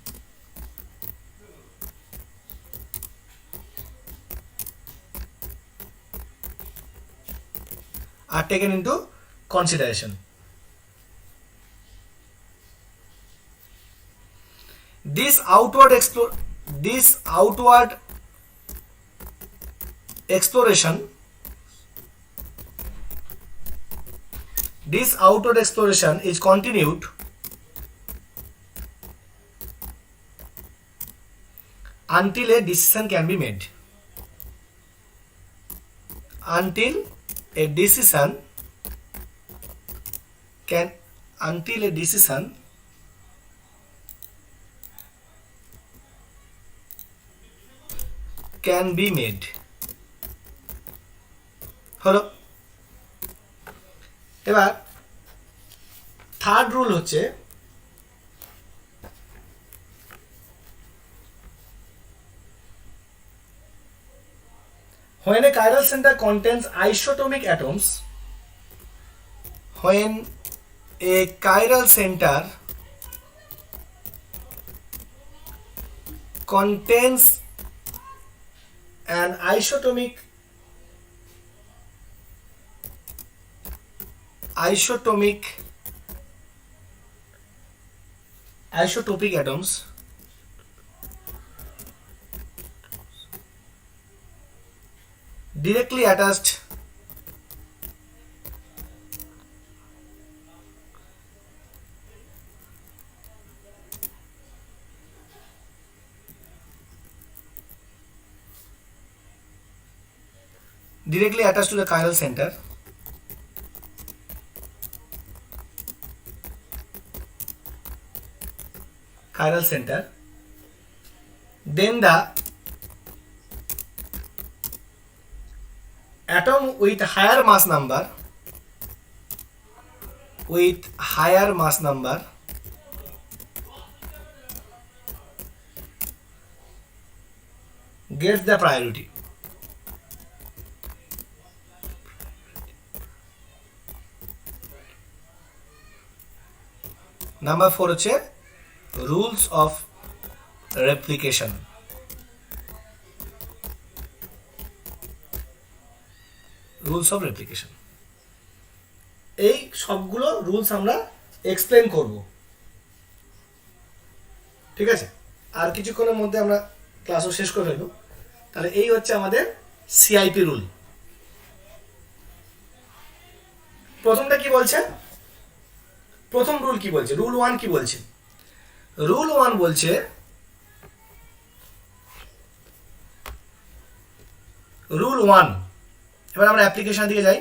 Are taken into consideration. This outward exploration is continued until a decision can be made. Until a decision can be made. হলো। এবার third rule হচ্ছে when a chiral center contains isotopic atoms, when a chiral center contains an isotopic atoms, directly attached to the chiral center, then the atom with higher mass number gets the priority. Number 4 হচ্ছে rules of replication. এই সবগুলো rules আমরা explain করব, ঠিক আছে? আর কিছুক্ষণের মধ্যে আমরা ক্লাসও শেষ করে ফেলব। তাহলে এই হচ্ছে আমাদের সিআইপি রুল। প্রথমটা কি বলছে? প্রথম রুল কি বলছে? রুল 1 কি বলছে? রুল 1 বলছে রুল 1, এবার আমরা অ্যাপ্লিকেশন দিকে যাই।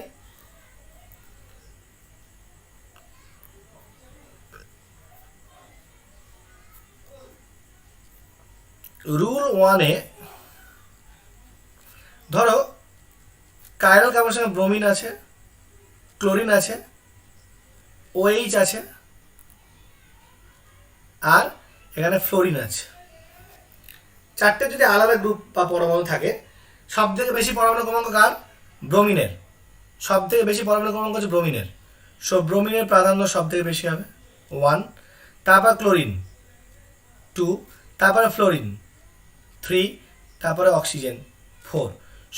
রুল 1-এ ধরো কাইরাল কার্বনের সঙ্গে ব্রোমিন আছে, ক্লোরিন আছে, OH আছে, আর এখানে ফ্লোরিন আছে। চারটে যদি আলাদা গ্রুপ বা পরমাণু থাকে, সব থেকে বেশি পরমাণু ক্রমাঙ্ক কার? ব্রোমিনের। সব থেকে বেশি পরমাণু ক্রমাঙ্ক হচ্ছে ব্রোমিনের। সো ব্রোমিনের প্রাধান্য সব থেকে বেশি হবে 1, তারপর ক্লোরিন 2, তারপরে ফ্লোরিন 3, তারপরে oxygen 4।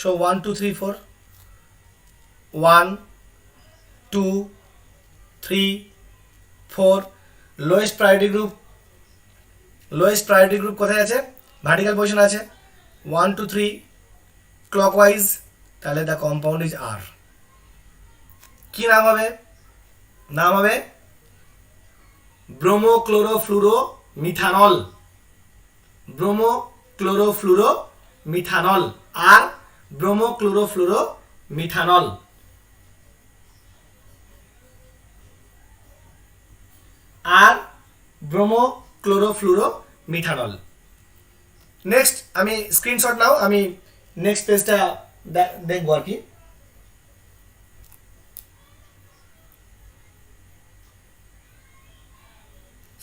So 1 2 3 4, 1 2 3 4। Lowest priority group কোথায় আছে? ভার্টিক্যাল পজিশন আছে 1 2 3 ক্লকওয়াইজ। তাহলে দ্য কম্পাউন্ড ইজ আর। কি নাম হবে? নাম হবে ব্রোমোক্লোরোফ্লুরোমিথানল। ব্রোমোক্লোরোফ্লুরোমিথানল আর ব্রোমোক্লোরোফ্লুরোমিথানল। আর ব্রোমোক্লোরোফ্লুরোমিথানল। নেক্সট আমি স্ক্রিনশট নাও, আমি নেক্সট পেজটা দেখবো আর কি।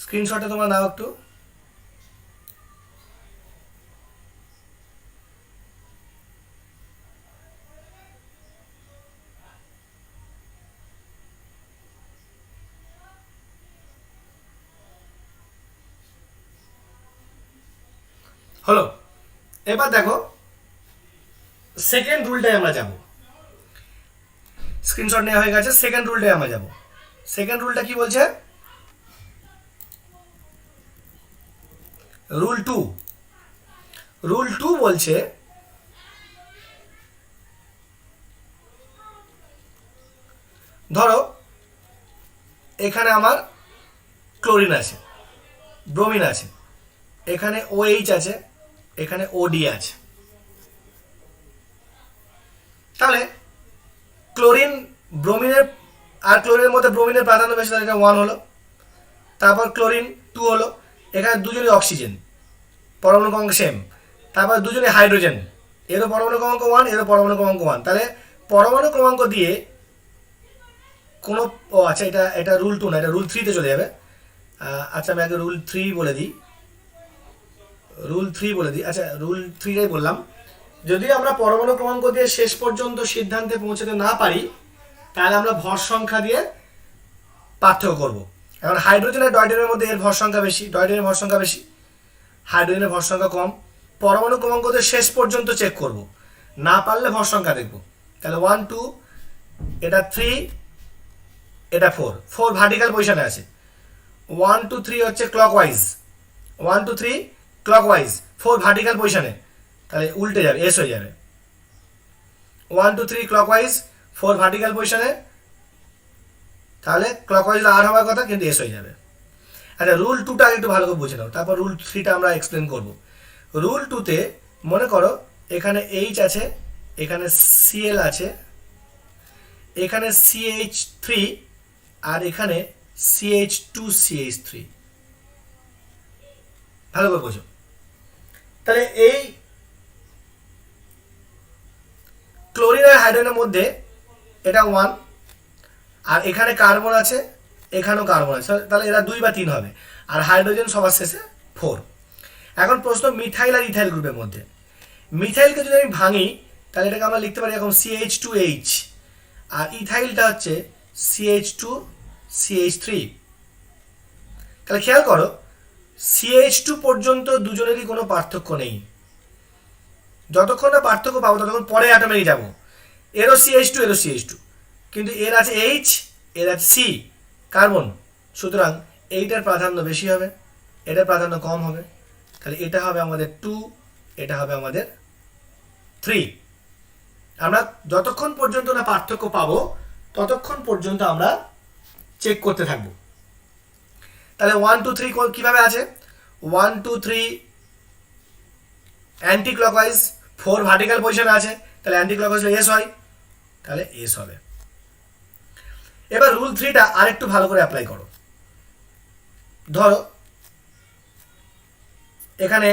স্ক্রিনশটে তোমরা নাও একটু। হলো, এবার দেখো সেকেন্ড রুলটায় আমরা যাব। স্ক্রিনশট নেওয়া হয়ে গেছে, সেকেন্ড রুলটায় আমরা যাব। সেকেন্ড রুলটা কি বলছে? রুল 2। রুল 2 বলছে ধরো এখানে আমার ক্লোরিন আছে, ব্রোমিন আছে, এখানে OH আছে, এখানে OD আছে। তাহলে ক্লোরিন ব্রোমিনের আর ক্লোরিনের মধ্যে ব্রোমিনের প্রাধান্য বেশি, তাহলে এটা 1 হলো। তারপর ক্লোরিন 2 হলো, এখানে দুজনই অক্সিজেন, পরমাণু ক্রমাঙ্ক সেম। তারপর দুজনই হাইড্রোজেন, এরও পরমাণু ক্রমাঙ্ক 1, এরও পরমাণু ক্রমাঙ্ক 1। তাহলে পরমাণু ক্রমাঙ্ক দিয়ে কোনো, ও আচ্ছা এটা এটা রুল 2 না, এটা রুল 3-তে চলে যাবে। আচ্ছা আমি আগে রুল 3 বলে দিই, রুল 3 বলে দিই। আচ্ছা রুল 3টাই বললাম। যদি আমরা পরমাণু ক্রমাঙ্ক দিয়ে শেষ পর্যন্ত সিদ্ধান্তে পৌঁছাতে না পারি, তাহলে আমরা ভর সংখ্যা দিয়ে পার্থক্য করব। এখন হাইড্রোজেন আর ডয়ডেনের মধ্যে এর ভর সংখ্যা বেশি, ডয়ডেনের ভর সংখ্যা বেশি, হাইড্রোজেনের ভর সংখ্যা কম। পরমাণু ক্রমাঙ্ক দিয়ে শেষ পর্যন্ত চেক করব, না পারলে ভর সংখ্যা দেখব। তাহলে 1 2, এটা 3, এটা 4, 4 ভার্টিক্যাল পজিশনে আছে। 1 2 3 হচ্ছে ক্লকওয়াইজ, 1 2 3 ক্লকওয়াইজ, 4 ভার্টিক্যাল পজিশনে, তাহলে উল্টে যাবে, এস হয়ে যাবে। 1 2 3 ক্লকওয়াইজ, 4 ভার্টিক্যাল পজিশনে, তাহলে ক্লকওয়াইজ আর হওয়ার কথা, কিন্তু এস হয়ে যাবে। আচ্ছা রুল 2টা একটু ভালো করে বুঝে নাও, তারপর রুল 3টা আমরা এক্সপ্লেন করব। রুল 2তে মনে করো এখানে H আছে, এখানে Cl আছে, এখানে CH3, আর এখানে CH2CH3। ভালো করে বোঝো। তাহলে এই ক্লোরিন আর হাইড্রোজেনের মধ্যে এটা 1, আর এখানে কার্বন আছে, এখানেও কার্বন আছে, তাহলে এরা 2 বা 3 হবে, আর হাইড্রোজেন সবার শেষে 4। এখন প্রশ্ন মিথাইল আর ইথাইল গ্রুপের মধ্যে। মিথাইলকে যদি আমি ভাঙি, তাহলে এটাকে আমরা লিখতে পারি এখন CH2H, আর ইথাইলটা হচ্ছে CH2CH3। তাহলে খেয়াল করো CH2 পর্যন্ত দুজনেরই কোনো পার্থক্য নেই। যতক্ষণ না পার্থক্য পাবো ততক্ষণ পরে অ্যাটমে যাব। এরও CH2, এরও CH2, কিন্তু এর আছে H, এর আছে C, কার্বন। সুতরাং এইটার প্রাধান্য বেশি হবে, এটার প্রাধান্য কম হবে। তাহলে এটা হবে আমাদের 2, এটা হবে আমাদের 3। আমরা যতক্ষণ পর্যন্ত না পার্থক্য পাবো ততক্ষণ পর্যন্ত আমরা চেক করতে থাকবো। তাহলে 1 2 3 কিভাবে আছে? 1 2 3 অ্যান্টি ক্লকওয়াইজ, 4 ভার্টিক্যাল পজিশনে আছে, তাহলে অ্যান্টি ক্লকওয়াইজ এস হয়, তাহলে এস হবে। এবার রুল 3টা আরেকটু ভালো করে অ্যাপ্লাই করো। ধরো এখানে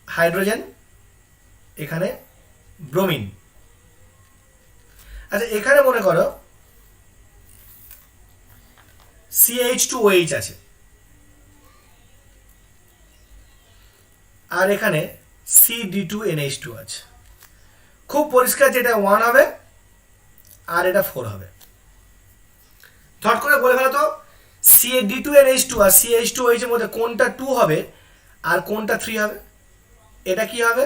হাইড্রোজেন, এখানে ব্রোমিন। আচ্ছা এখানে মনে করো CH2OH আছে, আর এখানে CD2NH2 আছে। খুব পরিষ্কার যেটা 1 হবে আর এটা 4 হবে। থট করে বলে ফেলো তো CD2NH2 আর CH2OH এর মধ্যে কোনটা 2 হবে আর কোনটা 3 হবে? এটা কি হবে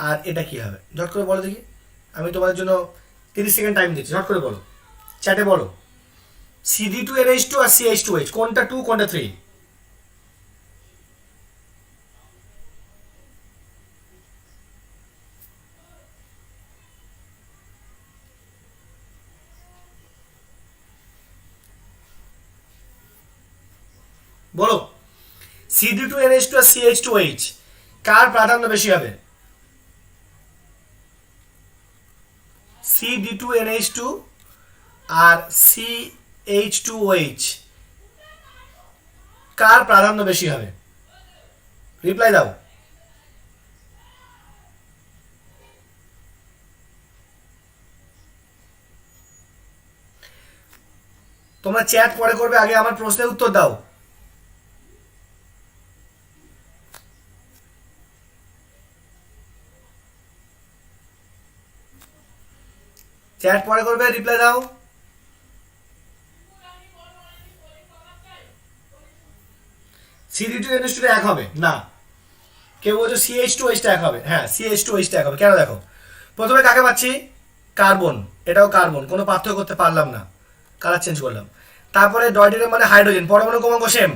আর এটা কি হবে? ঝট করে বলো দেখি। আমি তোমাদের জন্য 30 সেকেন্ড টাইম দিচ্ছি, ঝট করে বলো, চ্যাটে বলো। CD2NH2 আর CH2OH কোনটা 2 কোনটা 3? বলো CD2NH2 আর CH2OH কার প্রাধান্য বেশি হবে? CD2NH2 আর CH2OH কার প্রাধান্য বেশি হবে? রিপ্লাই দাও। তোমরা চ্যাট পরে করবে, আগে আমার প্রশ্নের উত্তর দাও। চ্যাট পরে করবে, রিপ্লাই দাও। CD2NH2 এক হবে না, কেউ বলছো CH2H এক হবে, হ্যাঁ CH2H এক হবে। কেন দেখো, প্রথমে কাকে পাচ্ছি? কার্বন, এটাও কার্বন, কোনো পার্থক্য করতে পারলাম না, কালার চেঞ্জ করলাম। তারপরে ডয়টেরিয়াম মানে হাইড্রোজেন, পরমাণু ক্রমাঙ্ক সেম,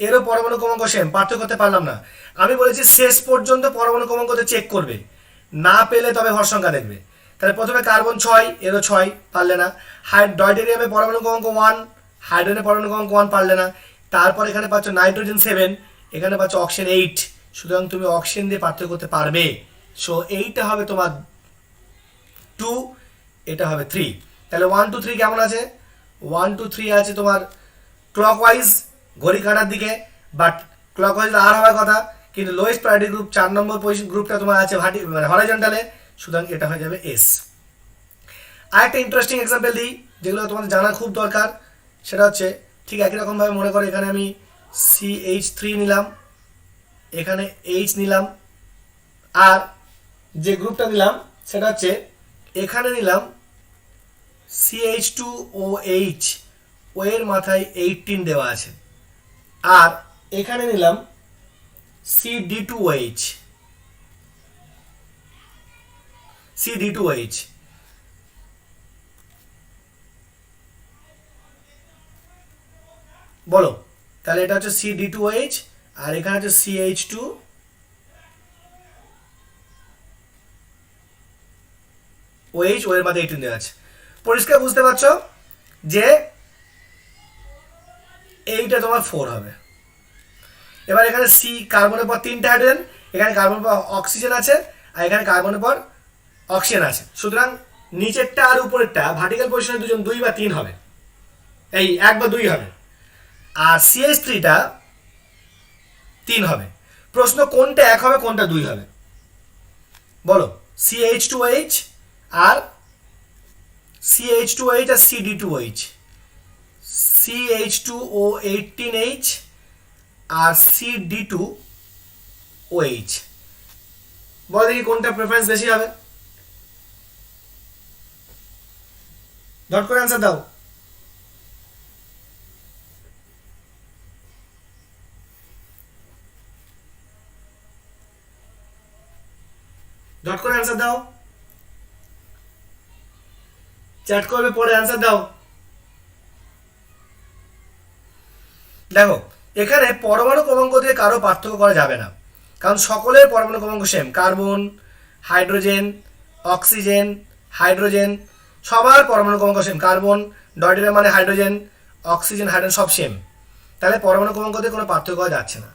এরও পরমাণু ক্রমাঙ্ক সেম, পার্থক্য করতে পারলাম না। আমি বলেছি শেষ পর্যন্ত পরমাণু ক্রমাঙ্কতে চেক করবে, না পেলে তবে ভর সংখ্যা দেখবে। তাহলে প্রথমে কার্বন 6, এরও 6, পারলে না। ডয়টেরিয়ামে পরমাণু ক্রমাঙ্ক 1, হাইড্রোজেনের পরমাণু ক্রমাঙ্ক 1, পারলে না। তারপর এখানে পাচ্ছ নাইট্রোজেন 7, এখানে পাচ্ছ অক্সিজেন 8, সুতরাং তুমি অক্সিজেন দিয়ে পার্থক্য করতে পারবে। সো এইটা হবে তোমার 2, এটা হবে 3। তাহলে 1 2 3 কেমন আছে? 1 2 3 আছে তোমার ক্লকওয়াইজ, ঘড়ি কাটার দিকে, বাট ক্লকওয়াইজ আর হওয়ার কথা, কিন্তু লোয়েস্ট প্রায়োরিটি গ্রুপ 4 নম্বর গ্রুপটা তোমার আছে মানে হরাইজন্টালে, সুতরাং এটা হয়ে যাবে এস। আর একটা ইন্টারেস্টিং এক্সাম্পল দিই, যেগুলো তোমাদের জানা খুব দরকার, সেটা হচ্ছে ঠিক একই রকমভাবে মনে করো এখানে আমি CH3 নিলাম, এখানে H নিলাম, আর যে গ্রুপটা নিলাম সেটা হচ্ছে এখানে নিলাম CH2OH, ও এর মাথায় 18 দেওয়া আছে, আর এখানে নিলাম CD2OH, CD2OH। বলো, তাহলে এটা হচ্ছে CD2OH, আর এখানে হচ্ছে CH2OH, ও এর মধ্যে 18 দেওয়া আছে। পরিষ্কার বুঝতে পারছো যে এইটা তোমার 4 হবে। এবার এখানে C, কার্বনের পর 3টা হাইড্রোজেন, এখানে কার্বনের পর অক্সিজেন আছে, আর এখানে কার্বনের পর অক্সিজেন আছে, সুতরাং নিচেরটা আর উপরেরটা ভার্টিক্যাল পজিশনে দুজন 2 বা 3 হবে, এই 1 বা 2 হবে, আর CH3টা 3 হবে। প্রশ্ন কোনটা 1 হবে কোনটা 2 হবে? বলো, CH2OH আর CH2OH আর CD2OH, CH2O18H আর CD2OH, বলো দেখি কোনটা প্রেফারেন্স বেশি হবে? ডট করে অ্যান্সার দাও। ডট করে অ্যান্সার দাও, চ্যাট করবে পরে অ্যান্সার দাও। দেখো, এখানে পরমাণু ক্রমাঙ্ক দিয়ে কারো পার্থক্য করা যাবে না, কারণ সকলের পরমাণু ক্রমাঙ্ক same. Carbon, hydrogen, oxygen, hydrogen, সবার পরমাণু ক্রমাঙ্ক সেম। কার্বন, ডয়টেরিয়াম মানে হাইড্রোজেন, অক্সিজেন, হাইড্রোজেন সব সেম, তাহলে পরমাণু ক্রমাঙ্ক দিয়ে কোনো পার্থক্য করা যাচ্ছে না।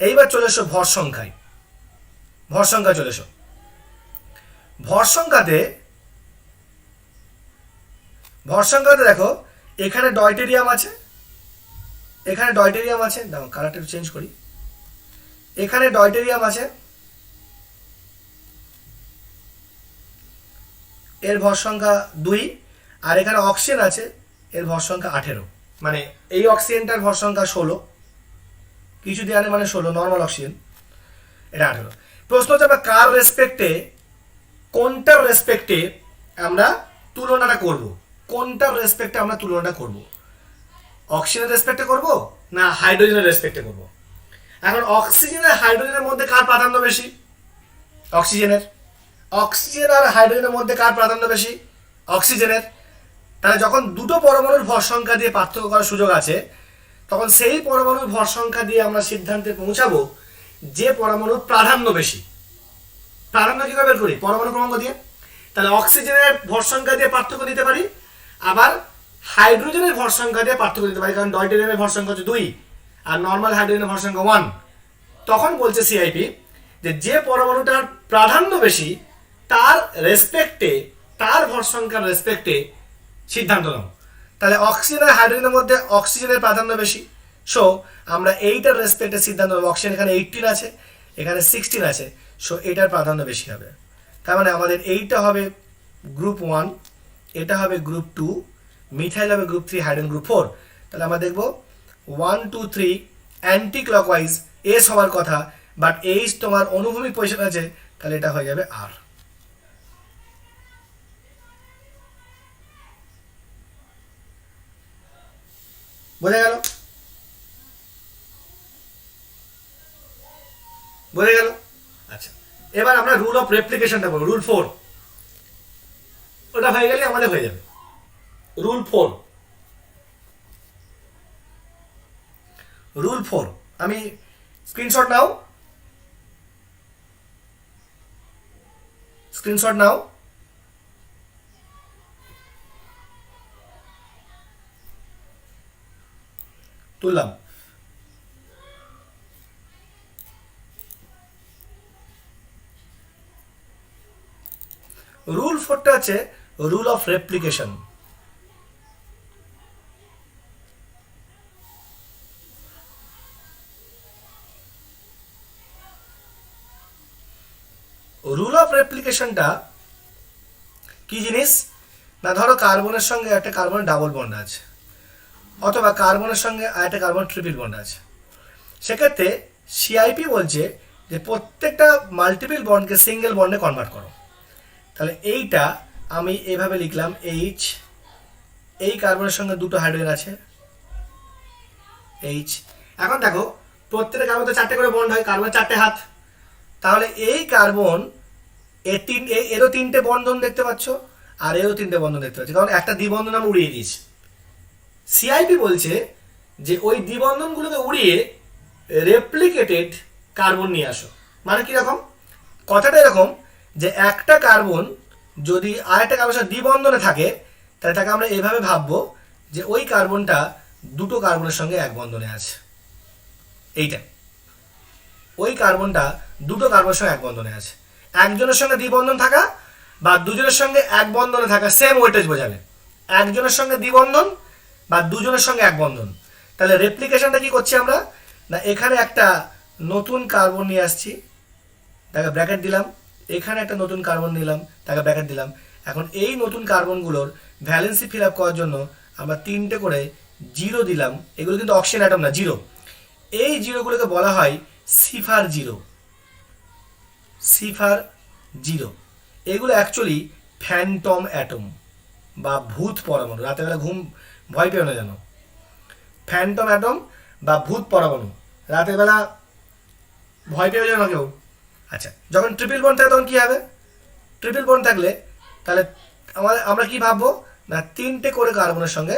এইবার চলে এসো ভর সংখ্যায়, ভর সংখ্যায় চলে এসো। ভর সংখ্যাতে দেখো এখানে ডয়টেরিয়াম আছে, এখানে ডয়টেরিয়াম আছে, দাও কালারটা একটু চেঞ্জ করি, এখানে ডয়টেরিয়াম আছে, এর ভর সংখ্যা 2, আর এখানে অক্সিজেন আছে, এর ভর সংখ্যা 18, মানে এই অক্সিজেনটার ভর সংখ্যা 16, কিছু দিয়ে আনে মানে 16, নর্মাল অক্সিজেন, এটা 18। প্রশ্ন হচ্ছে আমরা কার রেসপেক্টে, কোনটার রেসপেক্টে আমরা তুলনাটা করব, কোনটার রেসপেক্টে আমরা তুলনাটা করব? অক্সিজেনের রেসপেক্টে করব না হাইড্রোজেনের রেসপেক্টে করব? এখন অক্সিজেন আর হাইড্রোজেনের মধ্যে কার প্রাধান্য বেশি? অক্সিজেনের। অক্সিজেন আর হাইড্রোজেনের মধ্যে কার প্রাধান্য বেশি? অক্সিজেনের। তাহলে যখন দুটো পরমাণুর ভর সংখ্যা দিয়ে পার্থক্য করার সুযোগ আছে, তখন সেই পরমাণুর ভর সংখ্যা দিয়ে আমরা সিদ্ধান্তে পৌঁছাবো যে পরমাণুর প্রাধান্য বেশি। প্রাধান্য কিভাবে বের করি? পরমাণু ক্রমাঙ্ক দিয়ে। তাহলে অক্সিজেনের ভর সংখ্যা দিয়ে পার্থক্য দিতে পারি, আবার হাইড্রোজেনের ভর সংখ্যা দিয়ে পার্থক্য দিতে পারি, কারণ ডয়টেরিয়ামের ভর সংখ্যা হচ্ছে 2 আর নর্মাল হাইড্রোজেনের ভর সংখ্যা 1। তখন বলছে সিআইপি যে পরমাণুটার প্রাধান্য বেশি তার রেসপেক্টে, তার ভর সংখ্যার রেসপেক্টে সিদ্ধান্ত নাও। তাহলে অক্সিজেন আর হাইড্রোজেনের মধ্যে অক্সিজেনের প্রাধান্য বেশি, সো আমরা এইটার রেসপেক্টে সিদ্ধান্ত নেব। অক্সিজেন এখানে 18 আছে, এখানে 16 আছে, সো এটার প্রাধান্য বেশি হবে। তার মানে আমাদের এইটা হবে গ্রুপ 1, এটা হবে গ্রুপ 2, মিথাইল হবে গ্রুপ 3, হাইড্রোজেন গ্রুপ 4। তাহলে আমরা দেখব 1 2 3 অ্যান্টি ক্লকওয়াইজ এস হওয়ার কথা, বাট এইচ তোমার অনুভূমিক পজিশন আছে, তাহলে এটা হয়ে যাবে আর। বোঝা গেল? বোঝা গেল? আচ্ছা, এবার আমরা রুল অফ রেপ্লিকেশনটা বলবো, রুল 4। ওটা হয়ে গেলে আমাদের হয়ে যাবে রুল 4। রুল 4 আমি স্ক্রিনশট নাও, স্ক্রিনশট নাও। তুললাম। রুল 4টা আছে rule of replication. Rule of রেপ্লিকেশনটা কি জিনিস না, ধরো কার্বনের সঙ্গে একটা কার্বনের ডাবল বন্ড আছে, অথবা কার্বনের সঙ্গে একটা কার্বন ট্রিপল বন্ড আছে। সেক্ষেত্রে সিআইপি বলছে যে প্রত্যেকটা মাল্টিপল বন্ডকে সিঙ্গেল বন্ডে কনভার্ট করো। তাহলে এইটা আমি এভাবে লিখলাম, এইচ, এই কার্বনের সঙ্গে দুটো হাইড্রোজেন আছে, এইচ। এখন দেখো প্রত্যেকটা কার্বন তো 4টে করে বন্ড হয়, কার্বনের 4টে হাত। তাহলে এই কার্বন এরও 3টে বন্ধন দেখতে পাচ্ছ, আর এরও 3টে বন্ধন দেখতে পাচ্ছ, কারণ একটা দ্বিবন্ধন আমি উড়িয়ে দিয়েছি। সিআইপি বলছে যে ওই দ্বিবন্ধনগুলোকে উড়িয়ে রেপ্লিকেটেড কার্বন নিয়ে আসো। মানে কিরকম? কথাটা এরকম যে একটা কার্বন যদি আরেকটা কার্বনের সাথে দ্বিবন্ধনে থাকে, তাহলে তাকে আমরা এভাবে ভাববো যে ওই কার্বনটা দুটো কার্বনের সঙ্গে এক বন্ধনে আছে। এইটা ওই কার্বনটা দুটো কার্বনের সঙ্গে এক বন্ধনে আছে। একজনের সঙ্গে দ্বিবন্ধন থাকা বা দুজনের সঙ্গে এক বন্ধনে থাকা সেম ওয়েটেজ বোঝাবে। একজনের সঙ্গে দ্বিবন্ধন বা দুজনের সঙ্গে এক বন্ধন। তাহলে রেপ্লিকেশনটা কি করছি আমরা না, এখানে একটা নতুন কার্বন নিয়ে আসছি, তাকে ব্র্যাকেট দিলাম, এখানে একটা নতুন কার্বন নিলাম, তাকে ব্র্যাকেট দিলাম। এখন এই নতুন কার্বনগুলোর ভ্যালেন্সি ফিল আপ করার জন্য আমরা 3টে করে জিরো দিলাম। এগুলো কিন্তু অক্সিজেন অ্যাটম না, জিরো। এই জিরোগুলোকে বলা হয় সিফার জিরো। সিফার জিরো এগুলো অ্যাকচুয়ালি ফ্যান্টম অ্যাটম বা ভূত পরমাণু। রাতেরবেলা ঘুম ভয় পেও না যেন। ফ্যান্টম অ্যাটম বা ভূত পরমাণু, রাতের বেলা ভয় পেও যেন কেউ। আচ্ছা, যখন ট্রিপল বন্ড থাকে তখন কী হবে? ট্রিপল বন্ড থাকলে তাহলে আমরা কি ভাববো না, 3টে করে কার্বনের সঙ্গে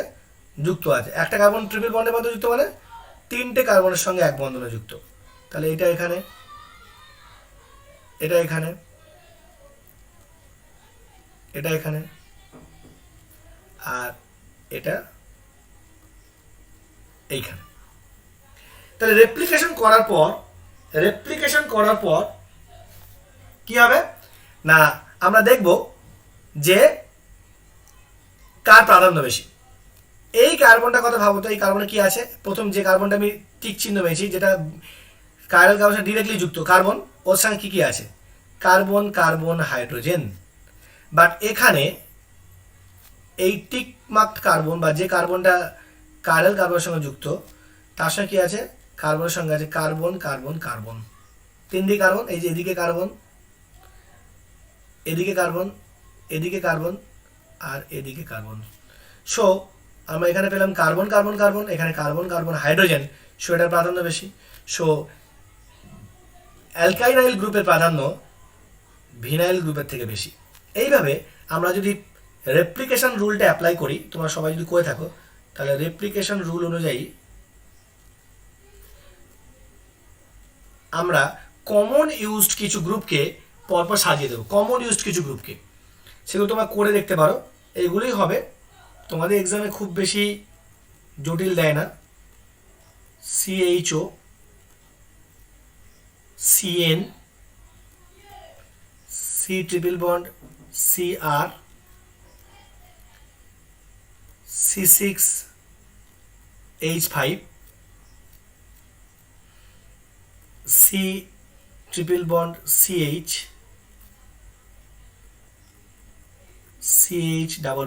যুক্ত আছে। একটা কার্বন ট্রিপল বন্ডের মধ্যে যুক্ত মানে 3টে কার্বনের সঙ্গে এক বন্ধনে যুক্ত। তাহলে এটা এখানে, এটা এখানে, এটা এখানে, আর এটা এইখানে। তাহলে রেপ্লিকেশন করার পর কি হবে না, আমরা দেখব যে কার প্রাধান্য বেশি। এই কার্বনটা কথা ভাবো তো, এই কার্বনে কি আছে? প্রথম যে কার্বনটা আমি টিক চিহ্ন পেয়েছি, যেটা কাইরাল কার্বনের সাথে ডিরেক্টলি যুক্ত কার্বন, ওর সঙ্গে কি কি আছে? Carbon, carbon, hydrogen. বাট এখানে এই টিক মার্কড কার্বন বা যে কার্বনটা কাইরাল কার্বনের সঙ্গে যুক্ত, তার সঙ্গে কি আছে? কার্বনের সঙ্গে আছে কার্বন, কার্বন, কার্বন, 3 দিকে কার্বন। এই যে এদিকে কার্বন, এদিকে কার্বন, এদিকে কার্বন, আর এদিকে কার্বন। সো আমরা এখানে পেলাম কার্বন, কার্বন, কার্বন, এখানে কার্বন, কার্বন, হাইড্রোজেন। সো এটার প্রাধান্য বেশি। সো অ্যালকাইনাইল গ্রুপের প্রাধান্য ভিনাইল গ্রুপের থেকে বেশি। এইভাবে আমরা যদি রেপ্লিকেশন রুলটা অ্যাপ্লাই করি, তোমরা সবাই যদি করে থাকো, তাহলে রেপ্লিকেশন রুল অনুযায়ী আমরা কমন ইউজড কিছু গ্রুপকে পরপর সাজিয়ে দেবো। কমন ইউজড কিছু গ্রুপকে, সেগুলো তোমরা করে দেখতে পারো। এইগুলোই হবে তোমাদের এক্সামে, খুব বেশি জটিল দেয় না। CHO, CN, C triple bond, CR, C6H5, C triple bond, CH, CH double